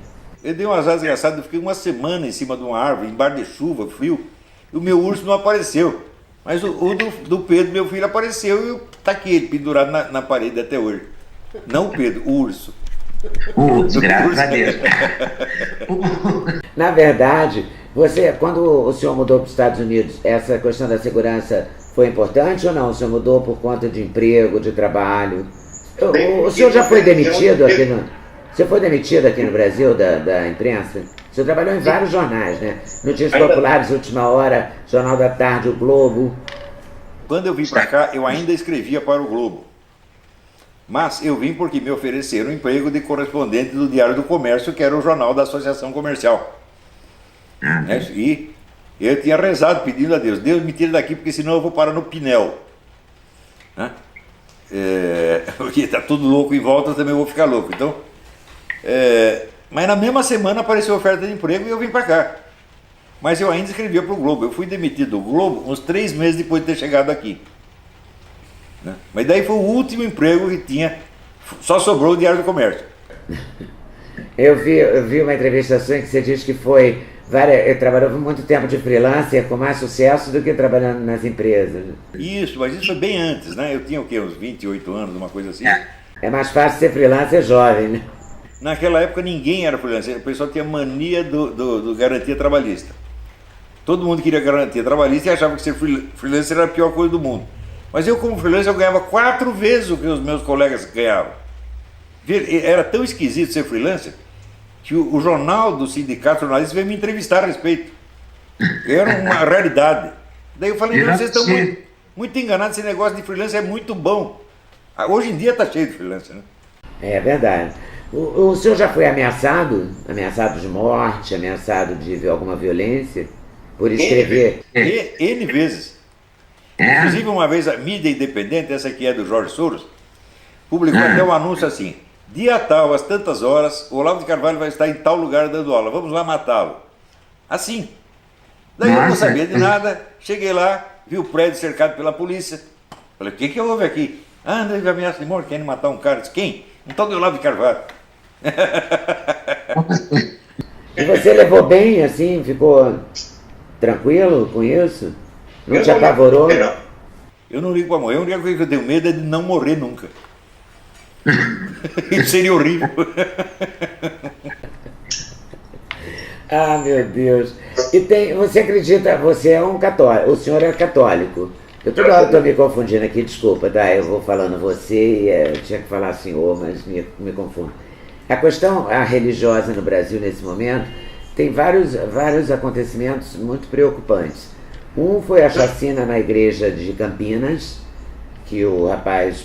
Eu dei um azar desgraçado, eu fiquei uma semana em cima de uma árvore, embaixo de chuva, frio, e o meu urso não apareceu. Mas o do Pedro, meu filho, apareceu e está aqui, ele pendurado na parede até hoje. Não o Pedro, o urso. Graças a Deus. Na verdade, quando o senhor mudou para os Estados Unidos, essa questão da segurança foi importante ou não? O senhor mudou por conta de emprego, de trabalho? O senhor já foi demitido aqui no... Você foi demitido aqui no Brasil da imprensa? O senhor trabalhou em vários jornais, né? Notícias Populares, Última Hora, Jornal da Tarde, o Globo. Quando eu vim para cá, eu ainda escrevia para o Globo. Mas eu vim porque me ofereceram um emprego de correspondente do Diário do Comércio, que era o jornal da Associação Comercial. Né? E eu tinha rezado pedindo a Deus, Deus me tira daqui porque senão eu vou parar no Pinel. Né? Porque está tudo louco em volta, eu também vou ficar louco. Então, mas na mesma semana apareceu a oferta de emprego e eu vim para cá. Mas eu ainda escrevia para o Globo. Eu fui demitido do Globo uns 3 meses depois de ter chegado aqui. Né? Mas daí foi o último emprego que tinha, só sobrou o Diário do Comércio. Eu vi uma entrevista sua em que você diz que eu trabalhou muito tempo de freelancer com mais sucesso do que trabalhando nas empresas. Isso, mas isso foi bem antes, né? Eu tinha o quê? Uns 28 anos, uma coisa assim. É mais fácil ser freelancer jovem, né? Naquela época ninguém era freelancer, o pessoal tinha mania do garantia trabalhista. Todo mundo queria garantia trabalhista e achava que ser freelancer era a pior coisa do mundo. Mas eu, como freelancer, eu ganhava 4 vezes o que os meus colegas ganhavam. Era tão esquisito ser freelancer que o jornal do sindicato jornalista veio me entrevistar a respeito. Era uma realidade. Daí eu falei, vocês estão muito enganados, esse negócio de freelancer é muito bom. Hoje em dia está cheio de freelancer, né? É verdade. O senhor já foi ameaçado? Ameaçado de morte, ameaçado de alguma violência? Por escrever? N vezes. Inclusive uma vez a mídia independente, essa aqui é do Jorge Soros, publicou até um anúncio assim: dia tal, às tantas horas, o Olavo de Carvalho vai estar em tal lugar dando aula, vamos lá matá-lo. Assim. Daí eu não sabia de nada, cheguei lá, vi o prédio cercado pela polícia. Falei, o que houve aqui? André de ameaça de morte, querem matar um cara. Disse, quem? Um tal de Olavo de Carvalho. E você levou bem, assim, ficou tranquilo com isso? Não te apavorou? Eu não ligo para morrer, a única coisa que eu tenho medo é de não morrer nunca. Isso seria horrível. Ah, meu Deus. E você acredita, você é um católico, o senhor é católico. Eu toda hora estou me confundindo aqui, desculpa, tá? Eu vou falando você e eu tinha que falar senhor, mas me confundo. A questão religiosa no Brasil nesse momento tem vários acontecimentos muito preocupantes. Um foi a chacina na igreja de Campinas, que o rapaz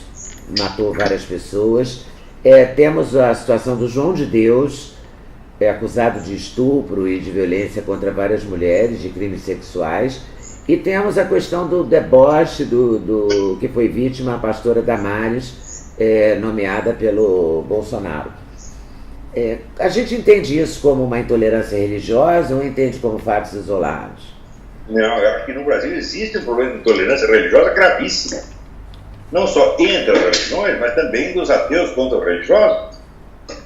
matou várias pessoas. Temos a situação do João de Deus, acusado de estupro e de violência contra várias mulheres, de crimes sexuais. E temos a questão do deboche do que foi vítima a pastora Damares, nomeada pelo Bolsonaro. A gente entende isso como uma intolerância religiosa ou entende como fatos isolados? Não, eu acho que no Brasil existe um problema de intolerância religiosa gravíssimo. Não só entre as religiões, mas também dos ateus contra os religiosos.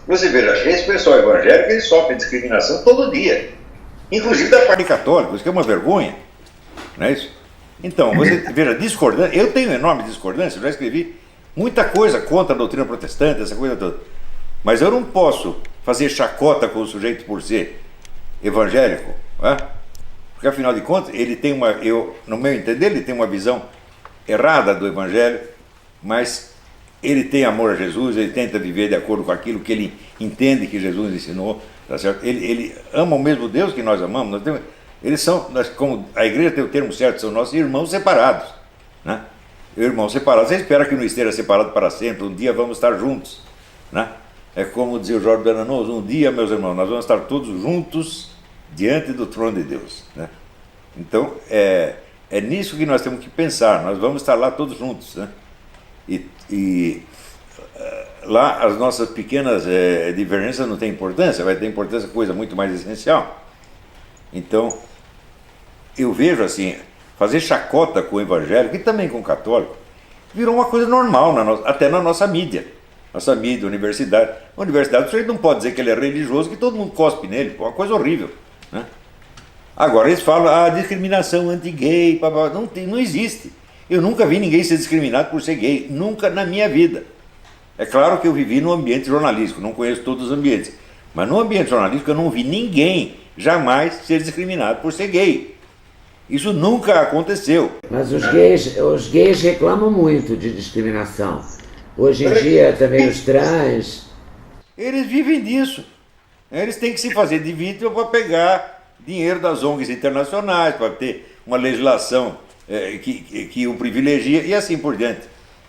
Você veja, esse pessoal evangélico, ele sofre discriminação todo dia. Inclusive da parte católica, isso que é uma vergonha. Não é isso? Então, você veja, discordância, eu tenho enorme discordância, eu já escrevi muita coisa contra a doutrina protestante, essa coisa toda. Mas eu não posso fazer chacota com o sujeito por ser evangélico, né? Porque afinal de contas, ele tem no meu entender, ele tem uma visão errada do evangelho, mas ele tem amor a Jesus, ele tenta viver de acordo com aquilo que ele entende que Jesus ensinou, tá certo? Ele ama o mesmo Deus que nós amamos, como a igreja tem o termo certo, são nossos irmãos separados, né? Irmãos separados, você espera que não esteja separado para sempre, um dia vamos estar juntos, né? É como dizia o Jorge Bernanos, um dia, meus irmãos, nós vamos estar todos juntos diante do trono de Deus, né? Então, é nisso que nós temos que pensar, nós vamos estar lá todos juntos, né? E lá as nossas pequenas divergências não têm importância, vai ter importância coisa muito mais essencial. Então, eu vejo assim, fazer chacota com o evangélico e também com o católico virou uma coisa normal, até na nossa mídia. Nossa mídia, universidade. A universidade, o sujeito não pode dizer que ele é religioso, que todo mundo cospe nele, é uma coisa horrível, né? Agora eles falam, discriminação anti-gay, não existe. Eu nunca vi ninguém ser discriminado por ser gay, nunca na minha vida. É claro que eu vivi no ambiente jornalístico, não conheço todos os ambientes, mas no ambiente jornalístico eu não vi ninguém jamais ser discriminado por ser gay. Isso nunca aconteceu. Mas os gays reclamam muito de discriminação. Hoje em dia também os trans... Eles vivem disso. Eles têm que se fazer de vítima para pegar dinheiro das ONGs internacionais, para ter uma legislação que o privilegia e assim por diante.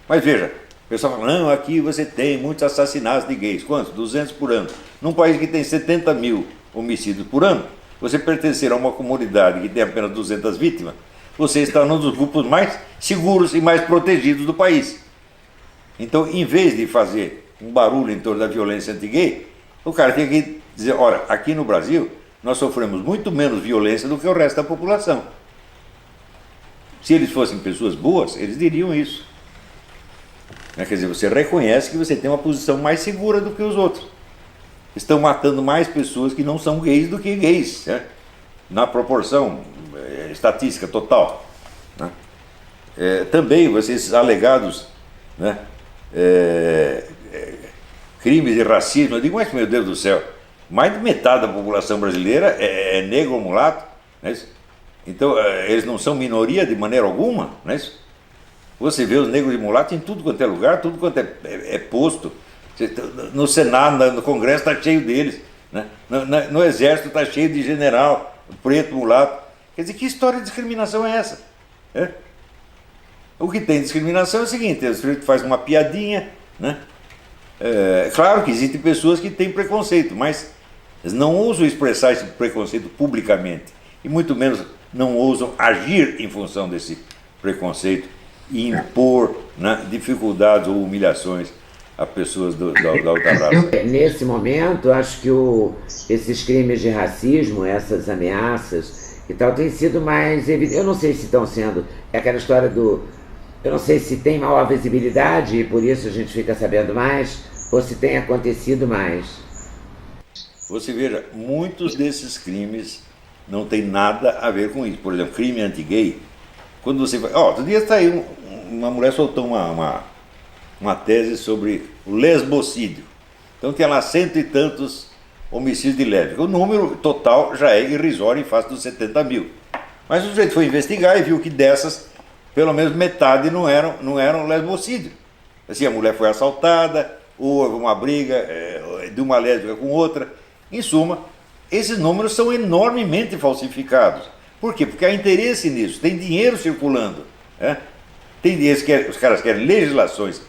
Mas veja, o pessoal fala, não, aqui você tem muitos assassinatos de gays. Quantos? 200 por ano. Num país que tem 70 mil homicídios por ano, você pertencer a uma comunidade que tem apenas 200 vítimas, você está num dos grupos mais seguros e mais protegidos do país. Então, em vez de fazer um barulho em torno da violência anti-gay, o cara tem que dizer, olha, aqui no Brasil, nós sofremos muito menos violência do que o resto da população. Se eles fossem pessoas boas, eles diriam isso. Quer dizer, você reconhece que você tem uma posição mais segura do que os outros. Estão matando mais pessoas que não são gays do que gays, né? Na proporção estatística total. Né? Também esses alegados, né, crimes de racismo, eu digo, mas meu Deus do céu, mais de metade da população brasileira é negro ou mulato, não é isso? Então eles não são minoria de maneira alguma, não é isso? Você vê os negros e mulatos em tudo quanto é lugar, tudo quanto é posto. No Senado, no Congresso está cheio deles, né? No Exército está cheio de general, preto, mulato. Quer dizer, que história de discriminação é essa? O que tem discriminação é o seguinte, o sujeito faz uma piadinha, né? Claro que existem pessoas que têm preconceito, mas não ousam expressar esse preconceito publicamente, e muito menos não ousam agir em função desse preconceito e impor, né, dificuldades ou humilhações a pessoas da outra raça. Nesse momento, acho que esses crimes de racismo, essas ameaças e tal, têm sido mais evidentes. Eu não sei se estão sendo, é aquela história do... Eu não sei se tem maior visibilidade e por isso a gente fica sabendo mais, ou se tem acontecido mais. Você veja, muitos desses crimes não tem nada a ver com isso. Por exemplo, crime anti-gay, quando você vai... Outro dia está aí, uma mulher soltou uma tese sobre o lesbocídio. Então tinha lá 100 e tantos homicídios de lésbica. O número total já é irrisório em face dos 70 mil. Mas o sujeito foi investigar e viu que dessas, pelo menos metade não eram lesbocídio. Assim, a mulher foi assaltada, houve uma briga de uma lésbica com outra. Em suma, esses números são enormemente falsificados. Por quê? Porque há interesse nisso, tem dinheiro circulando. Os caras querem legislações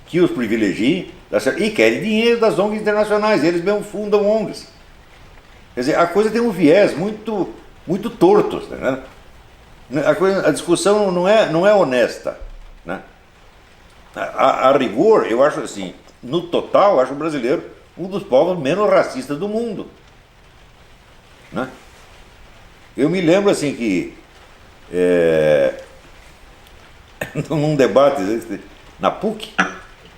que os privilegiem e querem dinheiro das ONGs internacionais, eles mesmo fundam ONGs. Quer dizer, a coisa tem um viés muito, muito torto. Né? A discussão não é honesta. Né? A rigor, eu acho assim, no total, eu acho o brasileiro um dos povos menos racistas do mundo. Né? Eu me lembro assim que num debate na PUC,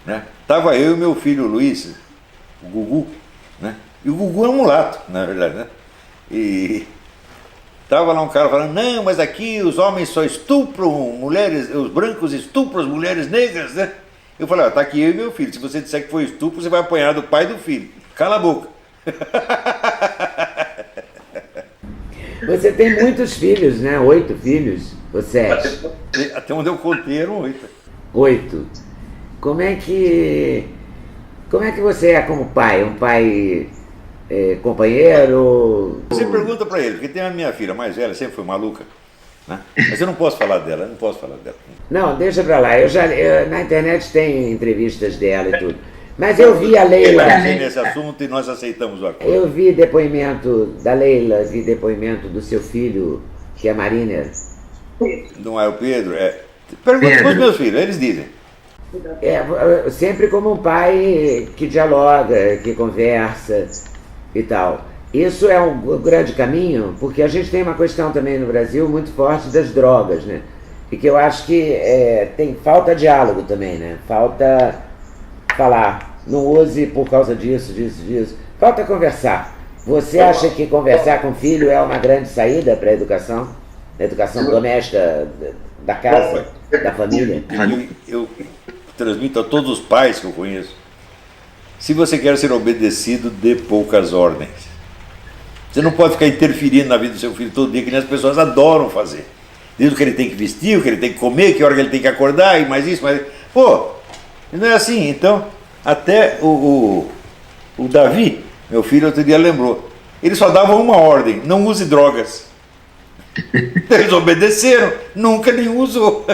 né, estava eu e meu filho Luiz, o Gugu, né? E o Gugu é um mulato, na verdade, né? E estava lá um cara falando, não, mas aqui os homens só estupram mulheres, os brancos estupram as mulheres negras, né? Eu falei, tá aqui eu e meu filho, se você disser que foi estupro, você vai apanhar do pai e do filho. Cala a boca. Você tem muitos filhos, né? 8 filhos, ou 7? Até onde eu contei eram 8. 8. Como é que você é como pai? Um pai companheiro? Você pergunta para ele, porque tem a minha filha mais velha, sempre foi maluca, né? Mas eu não posso falar dela, Não, deixa pra lá. Na internet tem entrevistas dela e tudo. Mas eu vi a Leila... Eu pensei nesse assunto e nós aceitamos o acordo. Eu vi depoimento da Leila, vi depoimento do seu filho, que é mariner. Não é o Pedro? Pergunta para os meus filhos, eles dizem. Sempre como um pai que dialoga, que conversa e tal. Isso é um grande caminho, porque a gente tem uma questão também no Brasil muito forte das drogas, né? E que eu acho que falta diálogo também, né? Falta falar, não use por causa disso. Falta conversar. Você acha que conversar com o filho é uma grande saída para a educação doméstica da casa, da família? Eu transmito a todos os pais que eu conheço, se você quer ser obedecido, dê poucas ordens. Você não pode ficar interferindo na vida do seu filho todo dia, que nem as pessoas adoram fazer. Diz o que ele tem que vestir, o que ele tem que comer, que hora que ele tem que acordar, e mais isso, mais... Pô, não é assim. Então, até o Davi, meu filho, outro dia lembrou, ele só dava uma ordem, não use drogas. Eles obedeceram, nunca nenhum usou.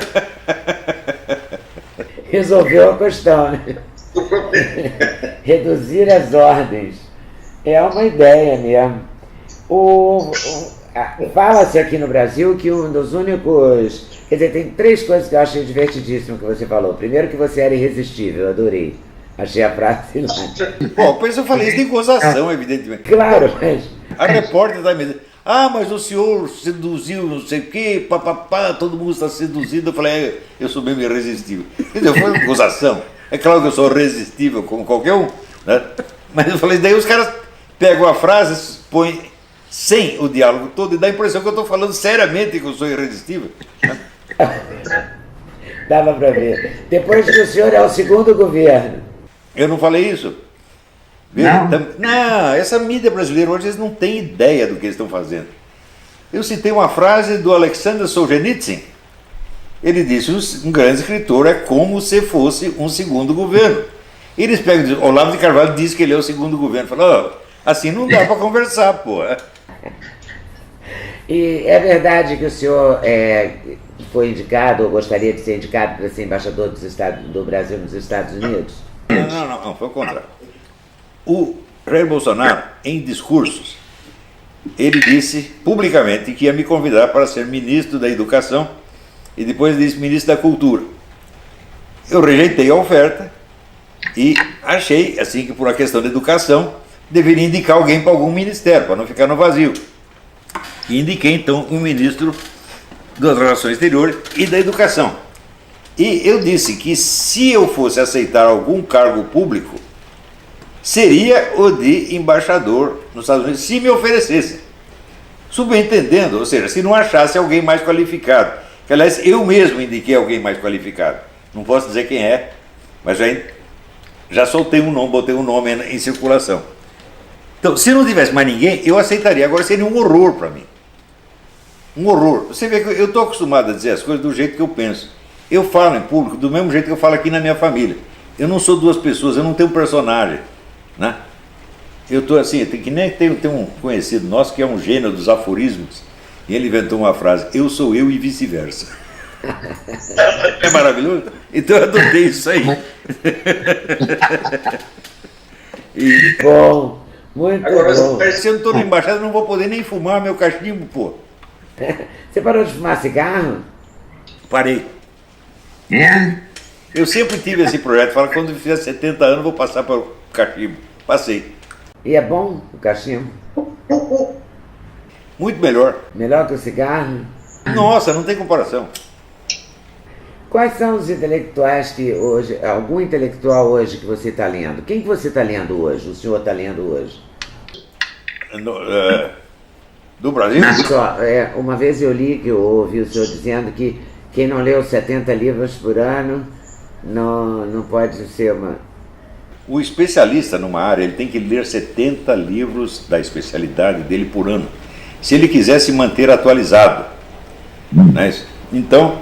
Resolveu a questão, né? Reduzir as ordens. É uma ideia mesmo. Fala-se aqui no Brasil que um dos únicos. Quer dizer, tem três coisas que eu achei divertidíssimo que você falou. Primeiro, que você era irresistível, eu adorei. Achei a frase hilária. Bom, pois eu falei isso de gozação, evidentemente. Claro, mas. A repórter da mesa. Ah, mas o senhor seduziu não sei o quê, papapá, todo mundo está seduzido. Eu falei, eu sou mesmo irresistível. Quer dizer, foi uma gozação. É claro que eu sou resistível como qualquer um, né? Mas eu falei, daí os caras pegam a frase, põem sem o diálogo todo e dá a impressão que eu estou falando seriamente que eu sou irresistível. Dava para ver. Depois que o senhor é o segundo governo. Eu não falei isso? Não, essa mídia brasileira hoje eles não têm ideia do que eles estão fazendo. Eu citei uma frase do Alexander Solzhenitsyn. Ele disse, um grande escritor é como se fosse um segundo governo. Eles pegam e dizem, Olavo de Carvalho diz que ele é o segundo governo. Fala, assim não dá para conversar, pô. E é verdade que o senhor foi indicado, ou gostaria de ser indicado para ser embaixador do Brasil nos Estados Unidos? Não, foi o contrário. O Jair Bolsonaro, em discursos, ele disse publicamente que ia me convidar para ser ministro da Educação e depois disse ministro da Cultura. Eu rejeitei a oferta e achei, assim, que por uma questão de educação, deveria indicar alguém para algum ministério, para não ficar no vazio. E indiquei, então, um ministro das Relações Exteriores e da Educação. E eu disse que se eu fosse aceitar algum cargo público, seria o de embaixador nos Estados Unidos, se me oferecesse. Subentendendo, ou seja, se não achasse alguém mais qualificado. Que, aliás, eu mesmo indiquei alguém mais qualificado. Não posso dizer quem é, mas já soltei um nome, botei um nome em circulação. Então, se não tivesse mais ninguém, eu aceitaria. Agora seria um horror para mim. Um horror. Você vê que eu estou acostumado a dizer as coisas do jeito que eu penso. Eu falo em público do mesmo jeito que eu falo aqui na minha família. Eu não sou duas pessoas, eu não tenho um personagem, né? Eu estou assim, que nem tem um conhecido nosso que é um gênio dos aforismos, e ele inventou uma frase, eu sou eu e vice-versa. É maravilhoso? Então eu adotei isso aí. Bom, muito agora, bom. Se eu não estou na embaixada, eu não vou poder nem fumar meu cachimbo, pô. Você parou de fumar cigarro? Parei. Eu sempre tive esse projeto, falo que quando eu fizer 70 anos vou passar para o cachimbo. Passei. E é bom o cachimbo? Muito melhor. Melhor que o cigarro? Nossa, não tem comparação. Quais são os intelectuais que hoje, algum intelectual hoje que você está lendo? Quem que você está lendo hoje? O senhor está lendo hoje? Do Brasil? Só, uma vez eu li, que eu ouvi o senhor dizendo que quem não leu 70 livros por ano não pode ser uma... O especialista numa área, ele tem que ler 70 livros da especialidade dele por ano, se ele quiser se manter atualizado. Né? Então,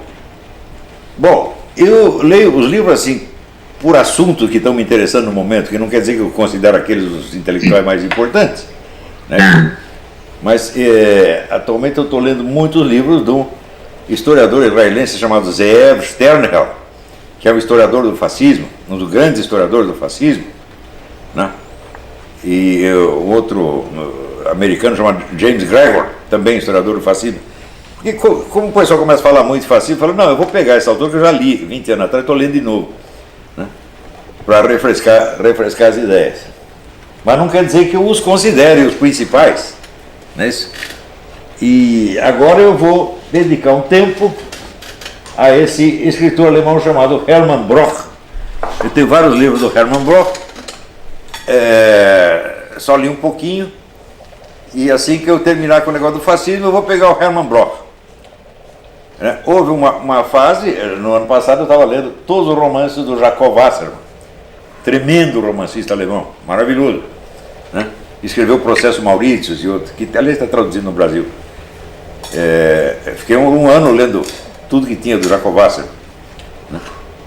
bom, eu leio os livros assim, por assuntos que estão me interessando no momento, que não quer dizer que eu considero aqueles os intelectuais mais importantes, né? Mas atualmente eu estou lendo muitos livros de um historiador israelense chamado Zeev Sternhell, que é um historiador do fascismo, um dos grandes historiadores do fascismo, né? E um outro americano chamado James Gregor, também historiador do fascismo. Porque como o pessoal começa a falar muito de fascismo, fala, não, eu vou pegar esse autor que eu já li 20 anos atrás, estou lendo de novo, né? Para refrescar as ideias. Mas não quer dizer que eu os considere os principais, não é isso? E agora eu vou dedicar um tempo a esse escritor alemão chamado Hermann Broch. Eu tenho vários livros do Hermann Broch, só li um pouquinho, e assim que eu terminar com o negócio do fascismo, eu vou pegar o Hermann Broch. Houve uma fase, no ano passado eu estava lendo todos os romances do Jacob Wassermann, tremendo romancista alemão, maravilhoso, né? Escreveu o Processo Maurícios e outro, que aliás está traduzido no Brasil. Fiquei um ano lendo tudo que tinha do Jacob Wassermann, né?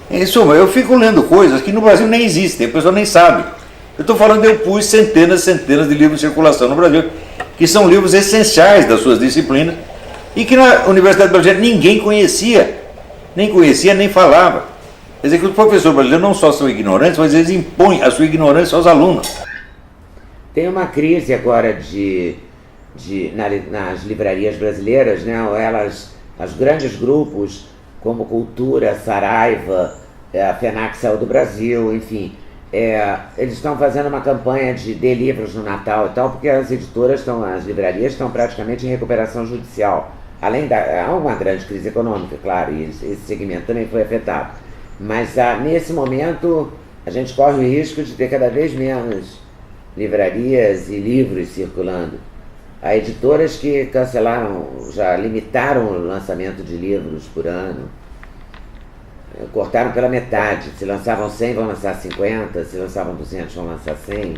Em suma, eu fico lendo coisas que no Brasil nem existem, a pessoa nem sabe. Eu estou falando, eu pus centenas e centenas de livros em circulação no Brasil, que são livros essenciais das suas disciplinas, e que na Universidade Brasileira ninguém conhecia, nem falava. Quer dizer que os professores brasileiros não só são ignorantes, mas eles impõem a sua ignorância aos alunos. Tem uma crise agora de nas livrarias brasileiras, né? Os grandes grupos como Cultura, Saraiva, a FENAC saiu do Brasil, enfim, eles estão fazendo uma campanha de livros no Natal e tal, porque as livrarias estão praticamente em recuperação judicial. Há uma grande crise econômica, claro, e esse segmento também foi afetado. Mas nesse momento a gente corre o risco de ter cada vez menos livrarias e livros circulando. Há editoras que cancelaram, já limitaram o lançamento de livros por ano, cortaram pela metade. Se lançavam 100, vão lançar 50, se lançavam 200, vão lançar 100.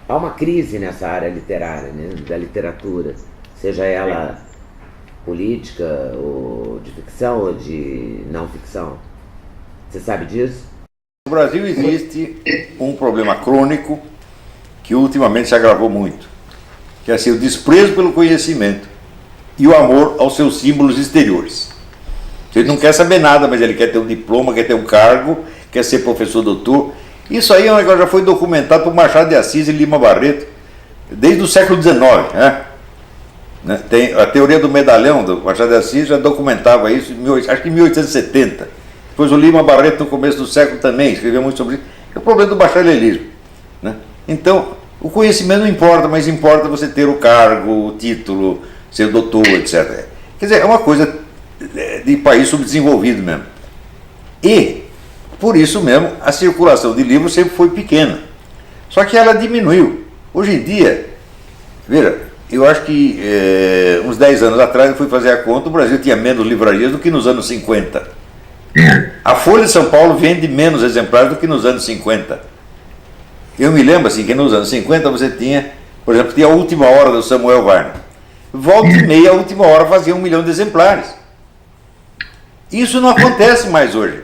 Há uma crise nessa área literária, né, da literatura, seja ela política, ou de ficção, ou de não ficção. Você sabe disso? No Brasil existe um problema crônico que ultimamente se agravou muito, que é assim, o desprezo pelo conhecimento e o amor aos seus símbolos exteriores. Ele não quer saber nada, mas ele quer ter um diploma, quer ter um cargo, quer ser professor doutor. Isso aí é um negócio que já foi documentado por Machado de Assis e Lima Barreto desde o século XIX. Tem a teoria do medalhão do Machado de Assis, já documentava isso, acho que em 1870. Depois o Lima Barreto, no começo do século, também escreveu muito sobre isso. É o problema do bacharelismo. Então, o conhecimento não importa, mas importa você ter o cargo, o título, ser doutor, etc. Quer dizer, é uma coisa de país subdesenvolvido mesmo. E, por isso mesmo, a circulação de livros sempre foi pequena. Só que ela diminuiu. Hoje em dia, veja, eu acho que uns 10 anos atrás eu fui fazer a conta, o Brasil tinha menos livrarias do que nos anos 50. A Folha de São Paulo vende menos exemplares do que nos anos 50. Eu me lembro assim que nos anos 50 você tinha, por exemplo, tinha a Última Hora do Samuel Weiner. Volta e meia, a Última Hora fazia 1 milhão de exemplares. Isso não acontece mais hoje.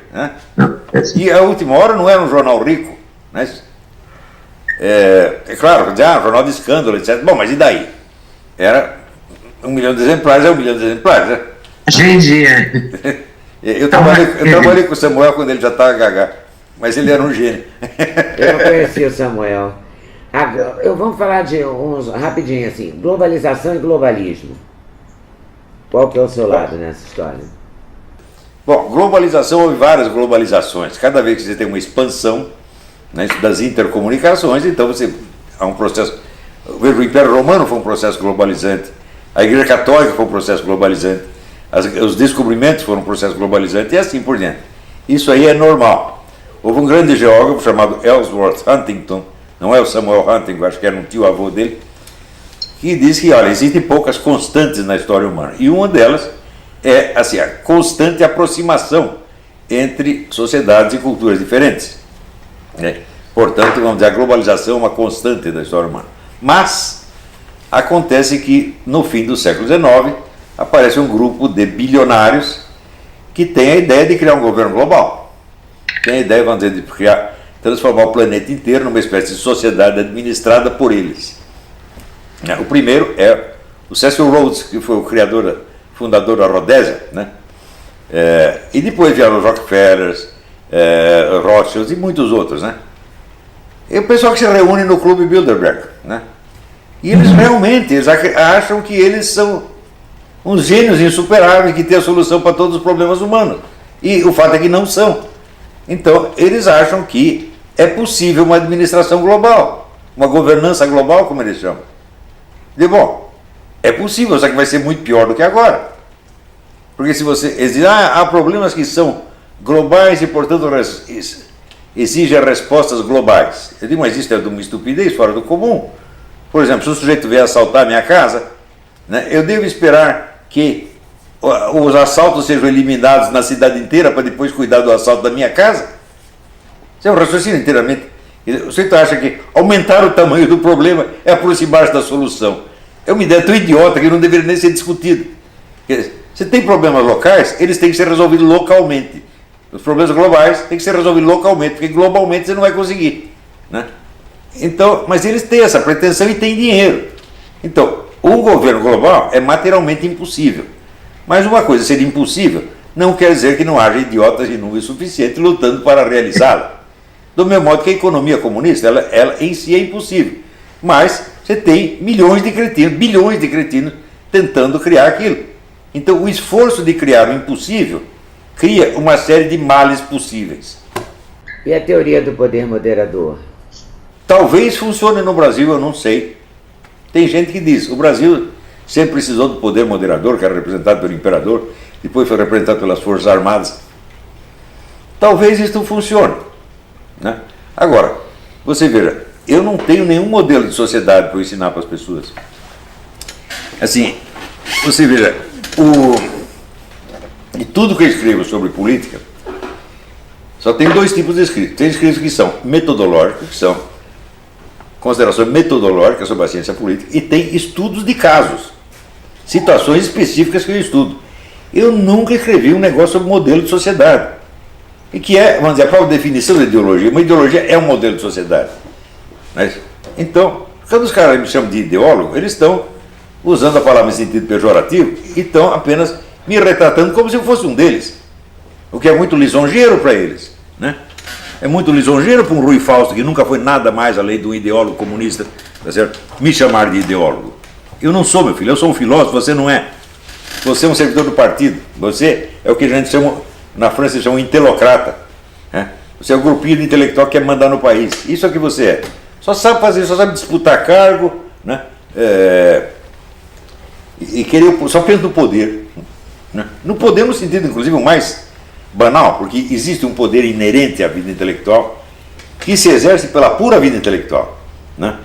E a Última Hora não era um jornal rico. É claro, um jornal de escândalo, etc. Bom, mas e daí? Era 1 milhão de exemplares, é 1 milhão de exemplares. Entendi. Eu trabalhei com o Samuel quando ele já estava gaga, mas ele era um gênio. Eu não conhecia o Samuel. Vamos falar de uns, rapidinho assim, globalização e globalismo. Qual que é o seu lado nessa história? Bom, globalização, houve várias globalizações. Cada vez que você tem uma expansão, né, das intercomunicações, então há um processo. Veja, o Império Romano foi um processo globalizante, a Igreja Católica foi um processo globalizante, os descobrimentos foram um processo globalizante e assim por diante. Isso aí é normal. Houve um grande geógrafo chamado Ellsworth Huntington, não é o Samuel Huntington, acho que era um tio-avô dele, que diz que, olha, existem poucas constantes na história humana, e uma delas é assim, a constante aproximação entre sociedades e culturas diferentes. Portanto, vamos dizer, a globalização é uma constante da história humana. Mas acontece que no fim do século XIX aparece um grupo de bilionários que tem a ideia de criar um governo global. Tem a ideia, vamos dizer, de transformar o planeta inteiro numa espécie de sociedade administrada por eles. O primeiro é o Cecil Rhodes, que foi o fundador da Rodésia, e depois vieram os Rockefellers, Rothschild e muitos outros, E o pessoal que se reúne no Clube Bilderberg, E eles realmente acham que eles são uns gênios insuperáveis que têm a solução para todos os problemas humanos. E o fato é que não são. Então, eles acham que é possível uma administração global, uma governança global, como eles chamam. Bom, é possível, só que vai ser muito pior do que agora. Porque se você exige, há problemas que são globais e, portanto, exigem respostas globais. Eu digo, mas isso é de uma estupidez fora do comum. Por exemplo, se o sujeito vier assaltar a minha casa, eu devo esperar que os assaltos sejam eliminados na cidade inteira para depois cuidar do assalto da minha casa? Isso é um raciocínio inteiramente. O sujeito acha que aumentar o tamanho do problema é aproximar-se da solução. É uma ideia tão idiota que não deveria nem ser discutida. Se tem problemas locais, eles têm que ser resolvidos localmente. Os problemas globais têm que ser resolvidos localmente, porque globalmente você não vai conseguir. Então, mas eles têm essa pretensão e têm dinheiro. Então, um governo global é materialmente impossível. Mas uma coisa ser impossível não quer dizer que não haja idiotas em número suficiente lutando para realizá-la. Do mesmo modo que a economia comunista, ela em si é impossível. Mas você tem milhões de cretinos, bilhões de cretinos tentando criar aquilo. Então o esforço de criar o impossível cria uma série de males possíveis. E a teoria do poder moderador? Talvez funcione no Brasil, eu não sei. Tem gente que diz, o Brasil sempre precisou do poder moderador, que era representado pelo imperador, depois foi representado pelas Forças Armadas. Talvez isso funcione, né? Agora, você veja, eu não tenho nenhum modelo de sociedade para ensinar para as pessoas. Assim, você veja, e tudo que eu escrevo sobre política, só tem dois tipos de escritos. Tem escritos que são metodológicos, que são considerações metodológicas sobre a ciência política, e tem estudos de casos, situações específicas que eu estudo. Eu nunca escrevi um negócio sobre modelo de sociedade, e que é, vamos dizer, a própria definição da ideologia. Uma ideologia é um modelo de sociedade. Mas, então, quando os caras me chamam de ideólogo, eles estão usando a palavra em sentido pejorativo e estão apenas me retratando como se eu fosse um deles, o que é muito lisonjeiro para eles, né? É muito lisonjeiro para um Rui Fausto, que nunca foi nada mais além de um ideólogo comunista, tá certo? Me chamar de ideólogo. Eu não sou, meu filho, eu sou um filósofo, você não é. Você é um servidor do partido, você é o que a gente chama, na França, chama um intelocrata, né? Você é o grupinho de intelectual que quer mandar no país. Isso é o que você é. Só sabe fazer, só sabe disputar cargo, né? E querer, só pensa no poder, né? No poder no sentido, inclusive, o mais banal, porque existe um poder inerente à vida intelectual que se exerce pela pura vida intelectual, né?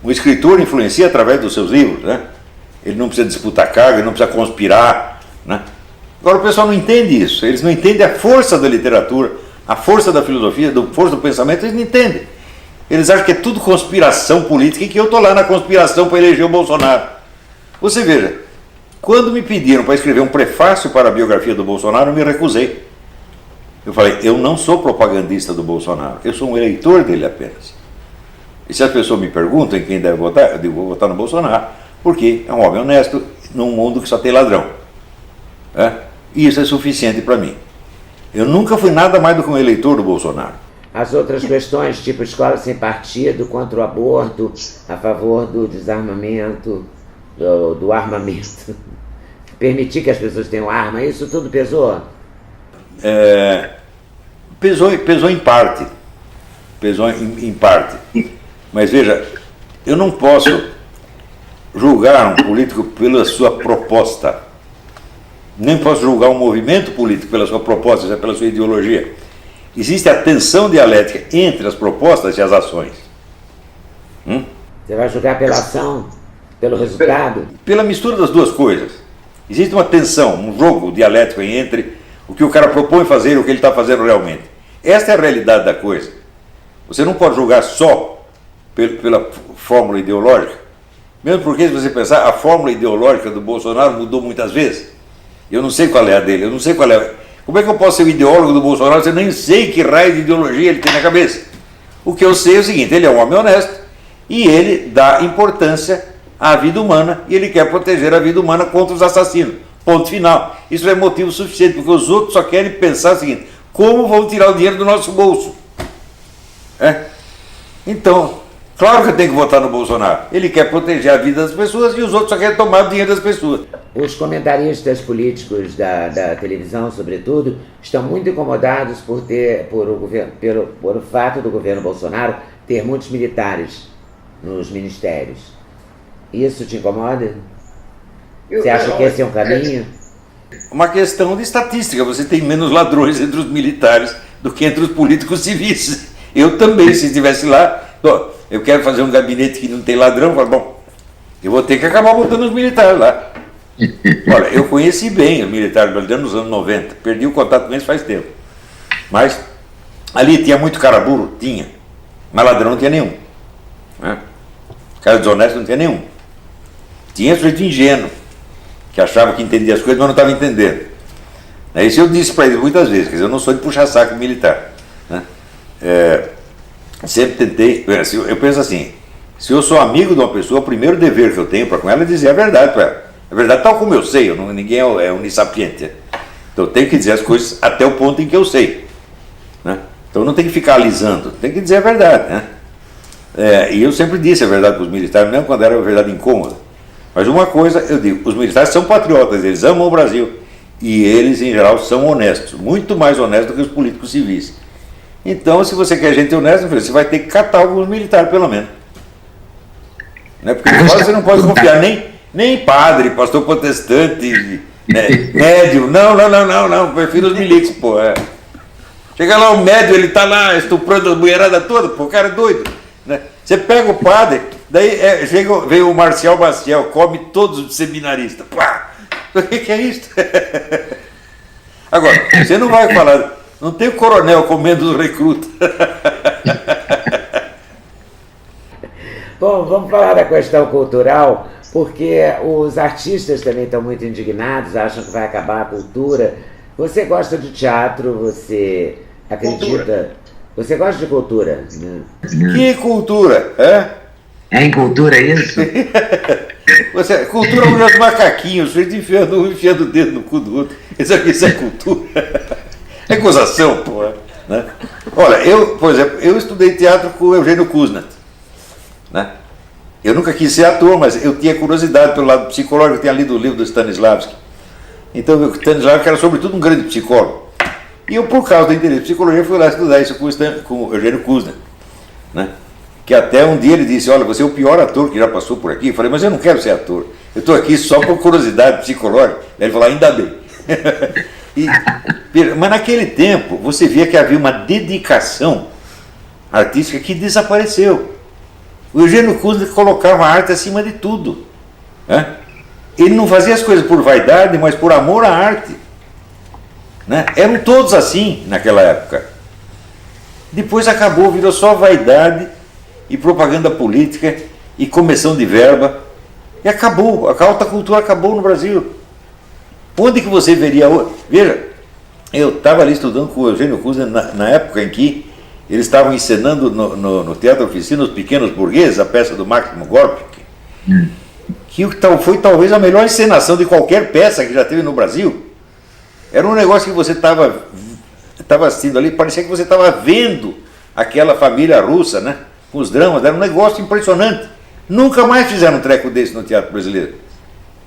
O escritor influencia através dos seus livros, né? Ele não precisa disputar cargo, ele não precisa conspirar, né? Agora o pessoal não entende isso, eles não entendem a força da literatura, a força da filosofia, a força do pensamento, eles não entendem. Eles acham que é tudo conspiração política e que eu estou lá na conspiração para eleger o Bolsonaro. Você veja, quando me pediram para escrever um prefácio para a biografia do Bolsonaro, eu me recusei. Eu falei, eu não sou propagandista do Bolsonaro, eu sou um eleitor dele apenas. E se as pessoas me perguntam em quem deve votar, eu digo, vou votar no Bolsonaro, porque é um homem honesto num mundo que só tem ladrão. E isso é suficiente para mim. Eu nunca fui nada mais do que um eleitor do Bolsonaro. As outras questões, tipo escola sem partido, contra o aborto, a favor do desarmamento, do armamento, permitir que as pessoas tenham arma, isso tudo pesou? Pesou em parte. Pesou em parte. Mas veja, eu não posso julgar um político pela sua proposta. Nem posso julgar um movimento político pela sua proposta, pela sua ideologia. Existe a tensão dialética entre as propostas e as ações. Você vai julgar pela ação, pelo resultado? Pela mistura das duas coisas. Existe uma tensão, um jogo dialético entre o que o cara propõe fazer e o que ele está fazendo realmente. Esta é a realidade da coisa. Você não pode julgar só pela fórmula ideológica, mesmo porque, se você pensar, a fórmula ideológica do Bolsonaro mudou muitas vezes. Eu não sei qual é a dele, eu não sei qual é. Como é que eu posso ser o ideólogo do Bolsonaro se eu nem sei que raio de ideologia ele tem na cabeça? O que eu sei é o seguinte, ele é um homem honesto e ele dá importância à vida humana e ele quer proteger a vida humana contra os assassinos. Ponto final. Isso é motivo suficiente, porque os outros só querem pensar o seguinte, como vão tirar o dinheiro do nosso bolso? Então, claro que eu tenho que votar no Bolsonaro. Ele quer proteger a vida das pessoas e os outros só querem tomar o dinheiro das pessoas. Os comentaristas políticos da televisão, sobretudo, estão muito incomodados por o fato do governo Bolsonaro ter muitos militares nos ministérios. Isso te incomoda? Você acha que esse é um caminho? Uma questão de estatística. Você tem menos ladrões entre os militares do que entre os políticos civis. Eu também, se estivesse lá, eu quero fazer um gabinete que não tem ladrão, eu falo, bom, eu vou ter que acabar botando os militares lá. Olha, eu conheci bem os militares brasileiros nos anos 90, perdi o contato com eles faz tempo. Mas ali tinha muito cara burro, tinha, mas ladrão não tinha nenhum. Cara desonesto não tinha nenhum. Tinha sujeito ingênuo, que achava que entendia as coisas, mas não estava entendendo. Isso eu disse para eles muitas vezes, quer dizer, eu não sou de puxar saco militar. Sempre tentei, eu penso assim, se eu sou amigo de uma pessoa, o primeiro dever que eu tenho para com ela é dizer a verdade para ela. A verdade tal como eu sei, ninguém é unissapiente. Então eu tenho que dizer as coisas até o ponto em que eu sei. Então não tem que ficar alisando, tem que dizer a verdade. E eu sempre disse a verdade para os militares, mesmo quando era uma verdade incômoda. Mas uma coisa eu digo, os militares são patriotas, eles amam o Brasil. E eles, em geral, são honestos, muito mais honestos do que os políticos civis. Então, se você quer gente honesta, você vai ter que catar alguns militares, pelo menos. Né? Porque fora você não pode confiar nem em padre, pastor protestante, né? Médio. Não, prefiro os milicos, pô. Chega lá o médio, ele tá lá estuprando a mulherada toda, pô, o cara é doido. Né? Você pega o padre, daí vem o Marcial Maciel, come todos os seminaristas. Pá! O que é isso? Agora, você não vai falar, não tem o coronel comendo os recrutas. Bom, vamos falar da questão cultural, porque os artistas também estão muito indignados, acham que vai acabar a cultura. Você gosta de teatro, você acredita... Cultura. Você gosta de cultura? Né? Que cultura? É em cultura isso? Cultura é os macaquinhos, um enfiando o dedo no cu do outro. Isso é cultura. É gozação, pô. Né? Olha, por exemplo, eu estudei teatro com o Eugênio Kuznat. Né? Eu nunca quis ser ator, mas eu tinha curiosidade pelo lado psicológico, eu tinha lido o livro do Stanislavski. Então, o Stanislavski era sobretudo um grande psicólogo. E eu, por causa do interesse em psicologia, fui lá estudar isso com o Eugênio Kuznat. Né? Que até um dia ele disse, olha, você é o pior ator que já passou por aqui. Eu falei, mas eu não quero ser ator. Eu estou aqui só por curiosidade psicológica. Ele falou, ainda bem. Mas naquele tempo, você via que havia uma dedicação artística que desapareceu. O Eugênio Kuznat colocava a arte acima de tudo. Né? Ele não fazia as coisas por vaidade, mas por amor à arte. Né? Eram todos assim naquela época. Depois acabou, virou só vaidade e propaganda política e comissão de verba. E acabou, a alta cultura acabou no Brasil. Onde que você veria hoje? Veja, eu estava ali estudando com o Eugênio Kuznat na época em que eles estavam encenando no Teatro Oficina Os Pequenos Burgueses, a peça do Máximo Gorki, que foi talvez a melhor encenação de qualquer peça que já teve no Brasil. Era um negócio que você estava assistindo ali, parecia que você estava vendo aquela família russa, né? Com os dramas, era um negócio impressionante. Nunca mais fizeram um treco desse no teatro brasileiro.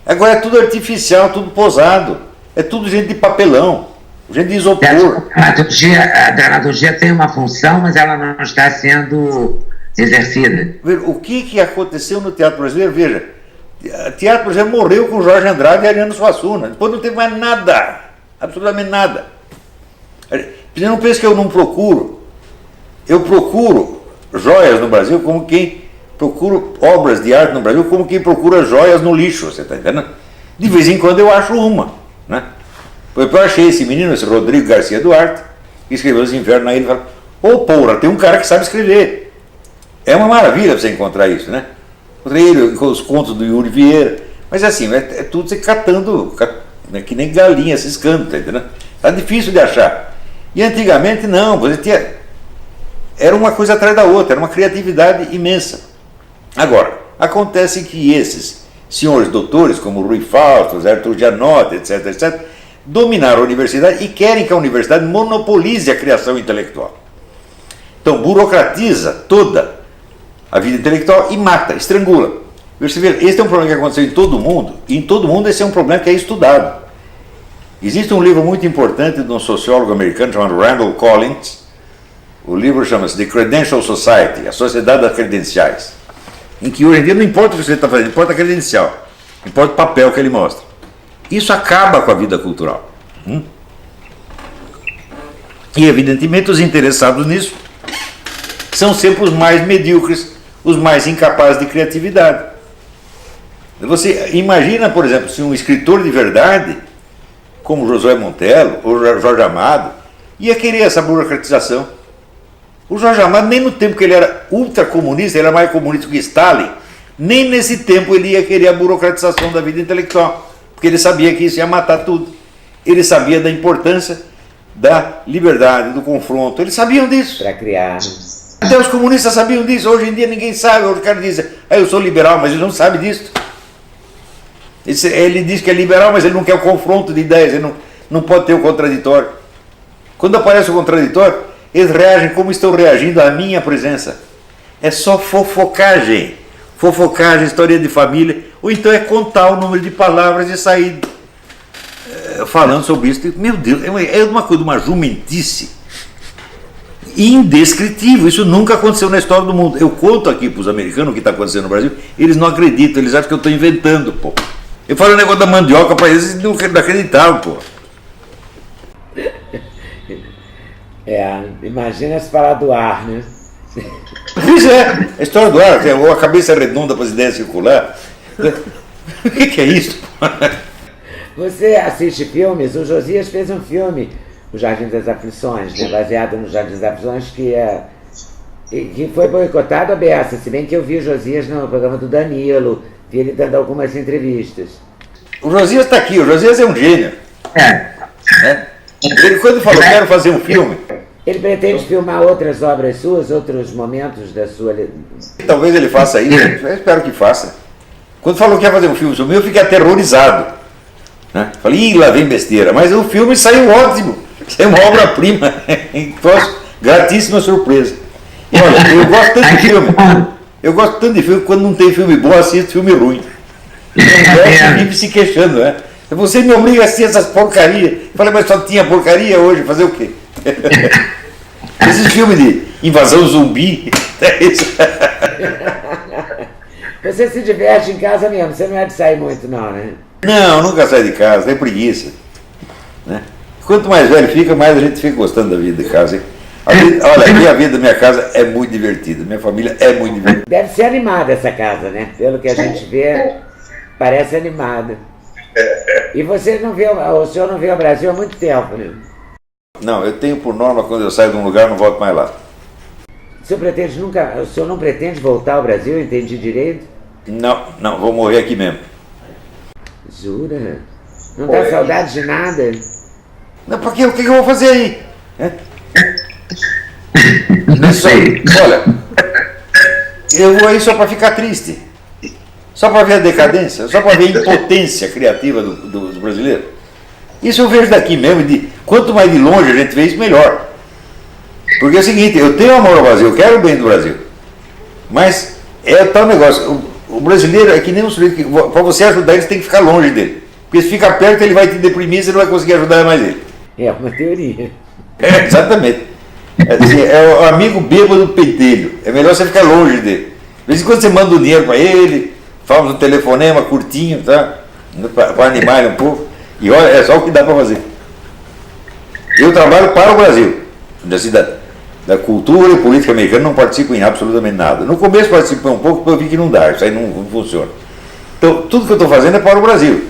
Agora é tudo artificial, tudo posado. É tudo gente de papelão, gente de isopor. A dramaturgia tem uma função, mas ela não está sendo exercida. O que aconteceu no teatro brasileiro? Veja, o teatro brasileiro morreu com Jorge Andrade e Ariano Suassuna. Depois não teve mais nada, absolutamente nada. Você não pensa que eu não procuro. Eu procuro joias no Brasil como quem procura obras de arte no Brasil, como quem procura joias no lixo, você está entendendo? De vez em quando eu acho uma, né? Eu achei esse menino, esse Rodrigo Garcia Duarte, que escreveu Os Infernos na Ilha, e falou, porra, tem um cara que sabe escrever. É uma maravilha você encontrar isso, né? Encontrei ele com os contos do Yuri Vieira, mas assim, é tudo você catando, que nem galinha ciscando, tá entendendo? Tá difícil de achar. E antigamente não, você tinha... Era uma coisa atrás da outra, era uma criatividade imensa. Agora, acontece que esses senhores doutores, como Rui Fausto, Arthur Gianotti, etc., dominaram a universidade e querem que a universidade monopolize a criação intelectual. Então, burocratiza toda a vida intelectual e mata, estrangula. Você vê, esse é um problema que aconteceu em todo mundo, e em todo mundo esse é um problema que é estudado. Existe um livro muito importante de um sociólogo americano chamado Randall Collins. O livro chama-se The Credential Society, a Sociedade das Credenciais, em que hoje em dia não importa o que você está fazendo, importa a credencial, importa o papel que ele mostra. Isso acaba com a vida cultural. E evidentemente os interessados nisso são sempre os mais medíocres, os mais incapazes de criatividade. Você imagina, por exemplo, se um escritor de verdade, como Josué Montello ou Jorge Amado, ia querer essa burocratização. O Jorge Amado, nem no tempo que ele era ultracomunista, ele era mais comunista que Stalin, nem nesse tempo ele ia querer a burocratização da vida intelectual, porque ele sabia que isso ia matar tudo. Ele sabia da importância da liberdade, do confronto, eles sabiam disso. Para criar. Até os comunistas sabiam disso, hoje em dia ninguém sabe, hoje o cara diz, eu sou liberal, mas ele não sabe disso. Ele diz que é liberal, mas ele não quer o confronto de ideias, ele não pode ter o contraditório. Quando aparece o contraditório, eles reagem como estão reagindo à minha presença. é só fofocagem. Fofocagem, história de família, ou então é contar o número de palavras e sair falando sobre isso. Meu Deus, é uma coisa, uma jumentice indescritível. Isso nunca aconteceu na história do mundo. Eu conto aqui para os americanos o que está acontecendo no Brasil, eles não acreditam, eles acham que eu estou inventando, pô. Eu falo o negócio da mandioca para eles, eles não acreditavam, pô. Imagina se falar do ar, né? Pois é, a história do ar, ou a cabeça redonda para as ideias circular. O que é isso? Você assiste filmes? O Josias fez um filme, O Jardim das Aflições, né, baseado no Jardim das Aflições, que foi boicotado a beça, se bem que eu vi o Josias no programa do Danilo, vi ele dando algumas entrevistas. O Josias está aqui, o Josias é um gênio. Ele, quando falou, quero fazer um filme... Ele pretende filmar outras obras suas, outros momentos da sua... Talvez ele faça isso, eu espero que faça. Quando falou que ia fazer um filme sobre mim, eu fiquei aterrorizado. Né? Falei, lá vem besteira. Mas o filme saiu ótimo, saiu uma obra-prima. Gratíssima surpresa. E olha, eu gosto tanto de filme. Eu gosto tanto de filme, quando não tem filme bom, assisto filme ruim. Eu vive se queixando, né? Você me obriga a assistir essas porcarias. Eu falei, mas só tinha porcaria hoje, fazer o quê? Esse filme de invasão zumbi. É isso. Você se diverte em casa mesmo, você não é de sair muito não, né? Não, nunca sai de casa, tem preguiça. Né? Quanto mais velho fica, mais a gente fica gostando da vida de casa. Hein? Olha, a vida da minha casa é muito divertida, minha família é muito divertida. Deve ser animada essa casa, né? Pelo que a gente vê, parece animada. E você não vê, o senhor não veio ao Brasil há muito tempo, né? Não, eu tenho por norma, quando eu saio de um lugar, não volto mais lá. O senhor não pretende voltar ao Brasil, entendi direito? Não, vou morrer aqui mesmo. Jura? Não dá saudade de nada? Não, porque o que eu vou fazer aí? Não sei. Olha, eu vou aí só para ficar triste. Só para ver a decadência, só para ver a impotência criativa dos brasileiros. Isso eu vejo daqui mesmo, quanto mais de longe a gente vê isso, melhor. Porque é o seguinte, eu tenho amor ao Brasil, eu quero o bem do Brasil. Mas é tal negócio, o brasileiro é que nem um sujeito que, para você ajudar ele, você tem que ficar longe dele. Porque se ficar perto, ele vai te deprimir, você não vai conseguir ajudar mais ele. É uma teoria. Exatamente. É o amigo bêbado do pentelho, é melhor você ficar longe dele. De vez em quando você manda um dinheiro para ele, faz um telefonema curtinho, tá? Para animar ele um pouco. E olha, é só o que dá para fazer. Eu trabalho para o Brasil. Da cultura e política americana não participo em absolutamente nada. No começo participei um pouco, depois eu vi que não dá, isso aí não funciona. Então, tudo que eu estou fazendo é para o Brasil.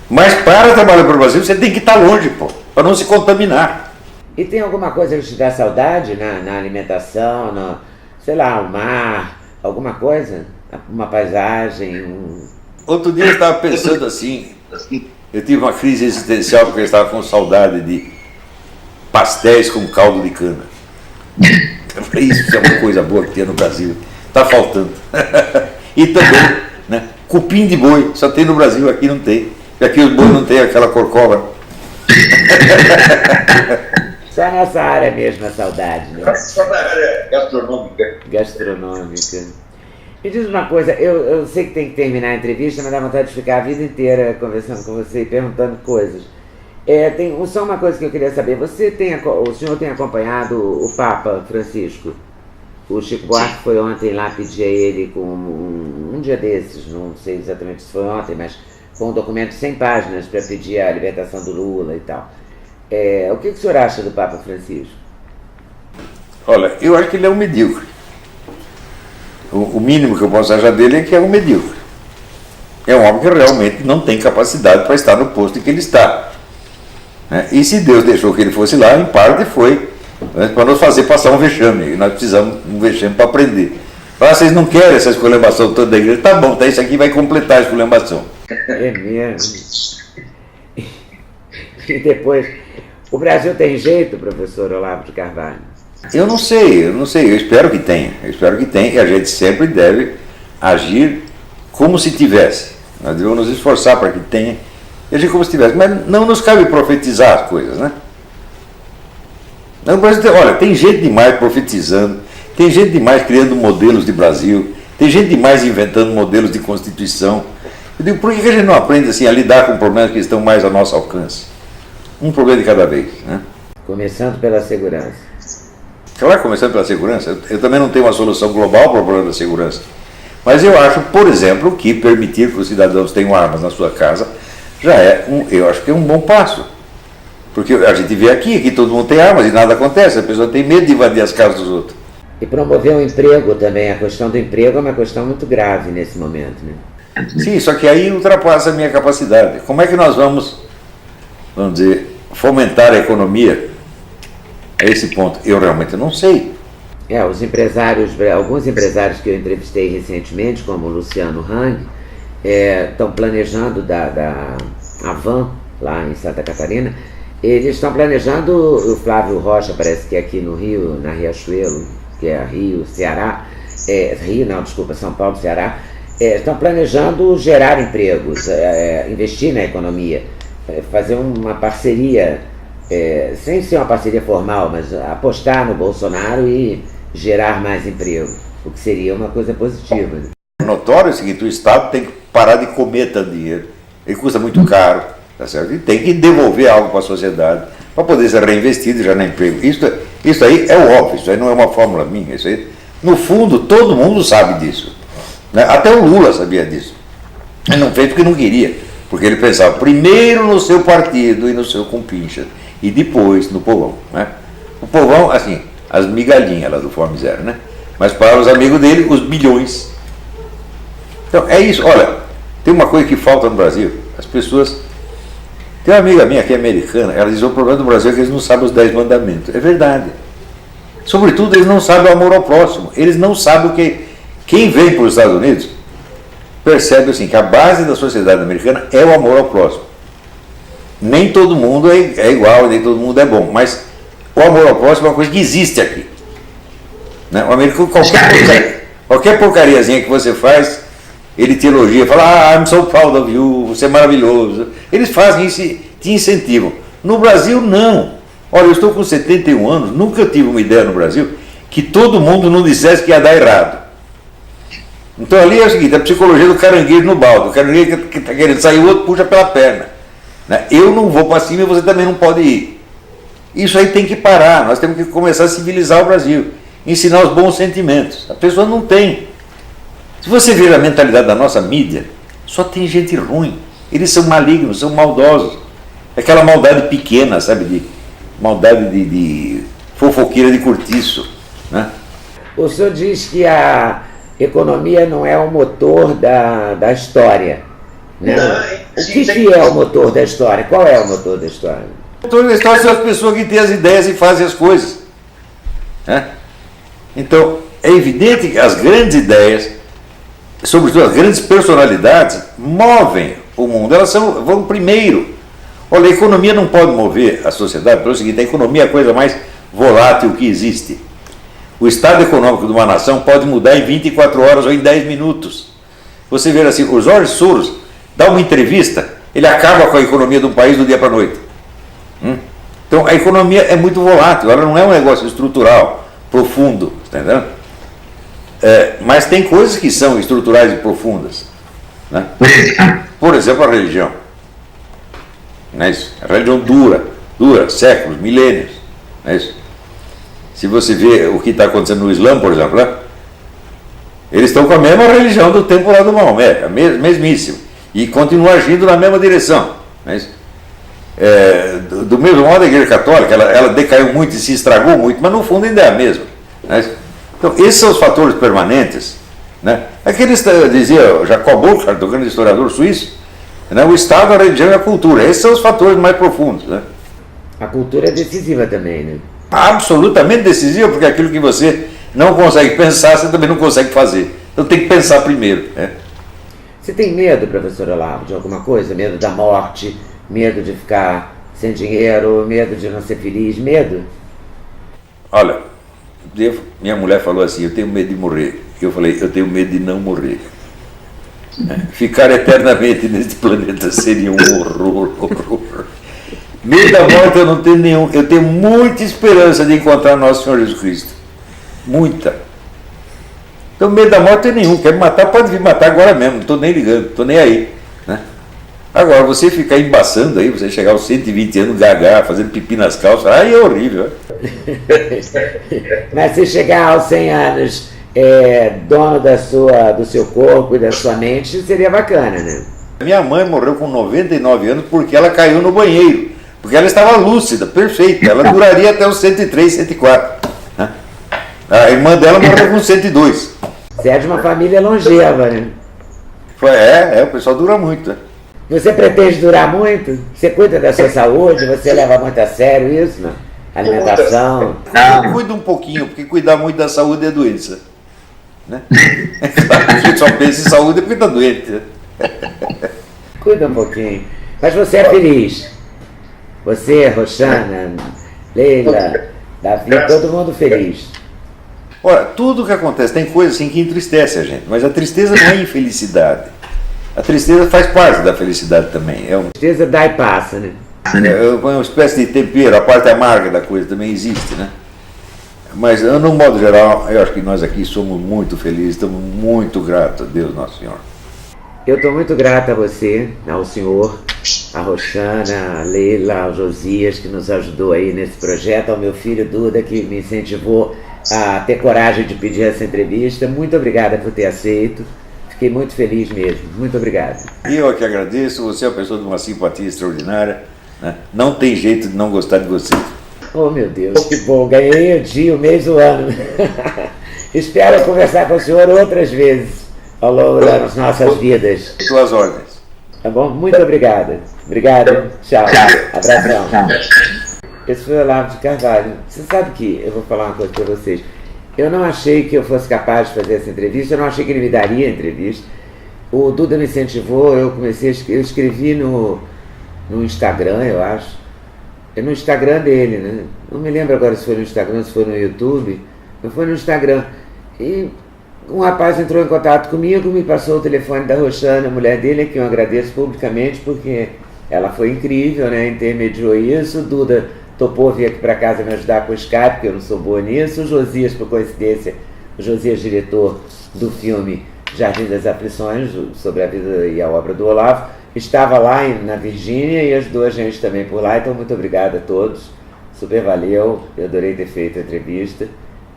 Mas para trabalhar para o Brasil, você tem que estar longe, pô, para não se contaminar. E tem alguma coisa que te dá saudade na alimentação, sei lá, o mar, alguma coisa? Uma paisagem? Outro dia eu estava pensando assim, eu tive uma crise existencial porque eu estava com saudade de pastéis com caldo de cana. Eu falei, isso é uma coisa boa que tem no Brasil, está faltando. E também, né, cupim de boi, só tem no Brasil, aqui não tem. E aqui os bois não tem aquela corcova. Só nessa área mesmo a saudade, né? Só na área gastronômica. Me diz uma coisa, eu sei que tem que terminar a entrevista, mas dá vontade de ficar a vida inteira conversando com você e perguntando coisas. Tem só uma coisa que eu queria saber, o senhor tem acompanhado o Papa Francisco? O Chico Buarque foi ontem lá pedir a ele com um dia desses, não sei exatamente se foi ontem, mas com um documento de 100 páginas para pedir a libertação do Lula e tal. O que o senhor acha do Papa Francisco? Olha, eu acho que ele é um medíocre. O mínimo que eu posso achar dele é que é um medíocre. É um homem que realmente não tem capacidade para estar no posto em que ele está. Né? E se Deus deixou que ele fosse lá, em parte foi, né, para nos fazer passar um vexame. E nós precisamos de um vexame para aprender. Vocês não querem essa esculhambação toda da igreja? Tá bom, tá, isso aqui vai completar a esculhambação. É mesmo. E depois, o Brasil tem jeito, professor Olavo de Carvalho? Eu não sei, eu espero que tenha, e a gente sempre deve agir como se tivesse. Nós devemos nos esforçar para que tenha, e agir como se tivesse, mas não nos cabe profetizar as coisas, né? Não, olha, tem gente demais profetizando, Tem gente demais criando modelos de Brasil, tem gente demais inventando modelos de Constituição. Eu digo, por que a gente não aprende assim, a lidar com problemas que estão mais ao nosso alcance? Um problema de cada vez, né? Começando pela segurança. Claro, começando pela segurança. Eu também não tenho uma solução global para o problema da segurança. Mas eu acho, por exemplo, que permitir que os cidadãos tenham armas na sua casa já eu acho que é um bom passo. Porque a gente vê aqui que todo mundo tem armas e nada acontece, a pessoa tem medo de invadir as casas dos outros. E promover o emprego também. A questão do emprego é uma questão muito grave nesse momento, né? Sim, só que aí ultrapassa a minha capacidade. Como é que nós vamos dizer, fomentar a economia a esse ponto? Eu realmente não sei. Os empresários, alguns empresários que eu entrevistei recentemente, como o Luciano Hang, estão planejando da Avan, lá em Santa Catarina, eles estão planejando, o Flávio Rocha parece que é aqui no Rio, na Riachuelo, que é Rio, Ceará, São Paulo, Ceará, estão planejando gerar empregos, investir na economia, fazer uma parceria, sem ser uma parceria formal, mas apostar no Bolsonaro e gerar mais emprego, o que seria uma coisa positiva. Notório é o seguinte, o Estado tem que parar de comer tanto dinheiro, ele custa muito caro, tá certo? E tem que devolver algo para a sociedade, para poder ser reinvestido e gerar emprego. Isso aí é o óbvio, isso aí não é uma fórmula minha, isso aí, no fundo, todo mundo sabe disso, né? Até o Lula sabia disso. Ele não fez porque não queria, porque ele pensava primeiro no seu partido e no seu compincha, e depois no povão, né? O povão, assim, as migalhinhas lá do Fome Zero, né? Mas para os amigos dele, os bilhões. Então, é isso. Olha, tem uma coisa que falta no Brasil. As pessoas... Tem uma amiga minha que é americana, ela diz, o problema do Brasil é que eles não sabem os 10 mandamentos. É verdade. Sobretudo, eles não sabem o amor ao próximo. Eles não sabem o que... Quem vem para os Estados Unidos percebe assim, que a base da sociedade americana é o amor ao próximo. Nem todo mundo é igual, nem todo mundo é bom, mas o amor ao próximo é uma coisa que existe aqui. Né? O americano, qualquer porcariazinha que você faz, ele te elogia, fala, I'm so proud of you, você é maravilhoso. Eles fazem isso e te incentivam. No Brasil, não. Olha, eu estou com 71 anos, nunca tive uma ideia no Brasil que todo mundo não dissesse que ia dar errado. Então ali é o seguinte, a psicologia do caranguejo no balde. O caranguejo que está querendo sair, o outro puxa pela perna. Né? Eu não vou para cima e você também não pode ir. Isso aí tem que parar, nós temos que começar a civilizar o Brasil, ensinar os bons sentimentos. A pessoa não tem. Se você ver a mentalidade da nossa mídia, só tem gente ruim. Eles são malignos, são maldosos. Aquela maldade pequena, sabe, maldade de fofoqueira de cortiço. Né? O senhor diz que a economia não é o motor da história. Né? O que é o motor da história? Qual é o motor da história? O motor da história são as pessoas que têm as ideias e fazem as coisas. Né? Então, é evidente que as grandes ideias, sobretudo as grandes personalidades, movem o mundo. Elas vão primeiro. Olha, a economia não pode mover a sociedade, pelo seguinte, a economia é a coisa mais volátil que existe. O estado econômico de uma nação pode mudar em 24 horas ou em 10 minutos. Você vê assim, o Jorge Soros dá uma entrevista, ele acaba com a economia de um país do dia para a noite. Então a economia é muito volátil, ela não é um negócio estrutural, profundo, tá entendendo? Mas tem coisas que são estruturais e profundas. Né? Por exemplo, a religião. Não é isso? A religião dura séculos, milênios. Não é isso? Se você vê o que está acontecendo no Islã, por exemplo, né? Eles estão com a mesma religião do tempo lá do Maomé, a mesmíssima, e continuam agindo na mesma direção. Não é isso? Do mesmo modo, a Igreja Católica, ela decaiu muito e se estragou muito, mas no fundo ainda é a mesma. Não é isso? Então, esses são os fatores permanentes. Né? Aqueles, dizia Jacob Burckhardt, o grande historiador suíço, né? O Estado, a religião e a cultura. Esses são os fatores mais profundos. Né? A cultura é decisiva também, né? Absolutamente decisiva, porque aquilo que você não consegue pensar, você também não consegue fazer. Então tem que pensar primeiro. Né? Você tem medo, professor Olavo, de alguma coisa? Medo da morte, medo de ficar sem dinheiro, medo de não ser feliz, medo? Olha, minha mulher falou assim, eu tenho medo de morrer. Eu falei, eu tenho medo de não morrer. Ficar eternamente neste planeta seria um horror. Medo da morte eu não tenho nenhum. Eu tenho muita esperança de encontrar nosso Senhor Jesus Cristo. Muita. Então, medo da morte é nenhum. Quer me matar, pode vir matar agora mesmo. Não estou nem ligando, não estou nem aí. Né? Agora, você ficar embaçando aí, você chegar aos 120 anos, gagar, fazendo pipi nas calças, aí é horrível. Mas se chegar aos 100 anos dono do seu corpo e da sua mente, seria bacana, né? Minha mãe morreu com 99 anos porque ela caiu no banheiro. Porque ela estava lúcida, perfeita. Ela duraria até os 103, 104. Né? A irmã dela morreu com 102. Você é de uma família longeva, né? O pessoal dura muito. Né? Você pretende durar muito? Você cuida da sua saúde? Você leva muito a sério isso, não? Alimentação? Eu cuido um pouquinho, porque cuidar muito da saúde é doença. Né? A gente só pensa em saúde porque está doente. Né? Cuida um pouquinho. Mas você é feliz? Você, Roxana, Leila, Davi, todo mundo feliz. Ora, tudo que acontece, tem coisa assim que entristece a gente, mas a tristeza não é infelicidade. A tristeza faz parte da felicidade também. Tristeza dá e passa, né? É uma espécie de tempero, a parte amarga da coisa também existe, né? Mas, no modo geral, eu acho que nós aqui somos muito felizes, estamos muito gratos a Deus Nosso Senhor. Eu estou muito grata a você, ao senhor, a Roxana, a Leila, ao Josias, que nos ajudou aí nesse projeto, ao meu filho Duda, que me incentivou a ter coragem de pedir essa entrevista. Muito obrigada por ter aceito. Fiquei muito feliz mesmo. Muito obrigado. Eu é que agradeço. Você é uma pessoa de uma simpatia extraordinária. Né? Não tem jeito de não gostar de você. Oh, meu Deus, que bom. Ganhei o dia, o mês, o ano. Espero conversar com o senhor outras vezes ao longo das nossas vidas. Suas ordens. Tá bom? Muito obrigada. Obrigado. Tchau. Abração. Esse foi o Olavo de Carvalho. Você sabe que, eu vou falar uma coisa para vocês, eu não achei que eu fosse capaz de fazer essa entrevista, eu não achei que ele me daria a entrevista. O Duda me incentivou, eu escrevi no Instagram, eu acho. É no Instagram dele, né? Não me lembro agora se foi no Instagram, se foi no YouTube, mas foi no Instagram. E um rapaz entrou em contato comigo, me passou o telefone da Roxana, a mulher dele, que eu agradeço publicamente, porque ela foi incrível, né? Intermediou isso. O Duda topou vir aqui para casa me ajudar com o Skype, porque eu não sou boa nisso. O Josias, por coincidência, o Josias, diretor do filme Jardim das Aflições, sobre a vida e a obra do Olavo, estava lá na Virgínia e ajudou a gente também por lá. Então, muito obrigado a todos. Super valeu. Eu adorei ter feito a entrevista.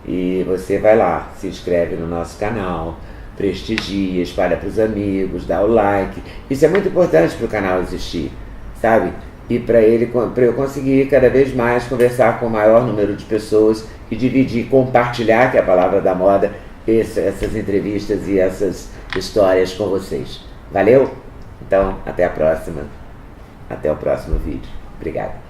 E você vai lá, se inscreve no nosso canal, prestigia, espalha para os amigos, dá o like. Isso é muito importante para o canal existir, sabe? E para eu conseguir cada vez mais conversar com o maior número de pessoas e dividir, compartilhar, que é a palavra da moda, essas entrevistas e essas histórias com vocês. Valeu? Então, até a próxima. Até o próximo vídeo. Obrigado.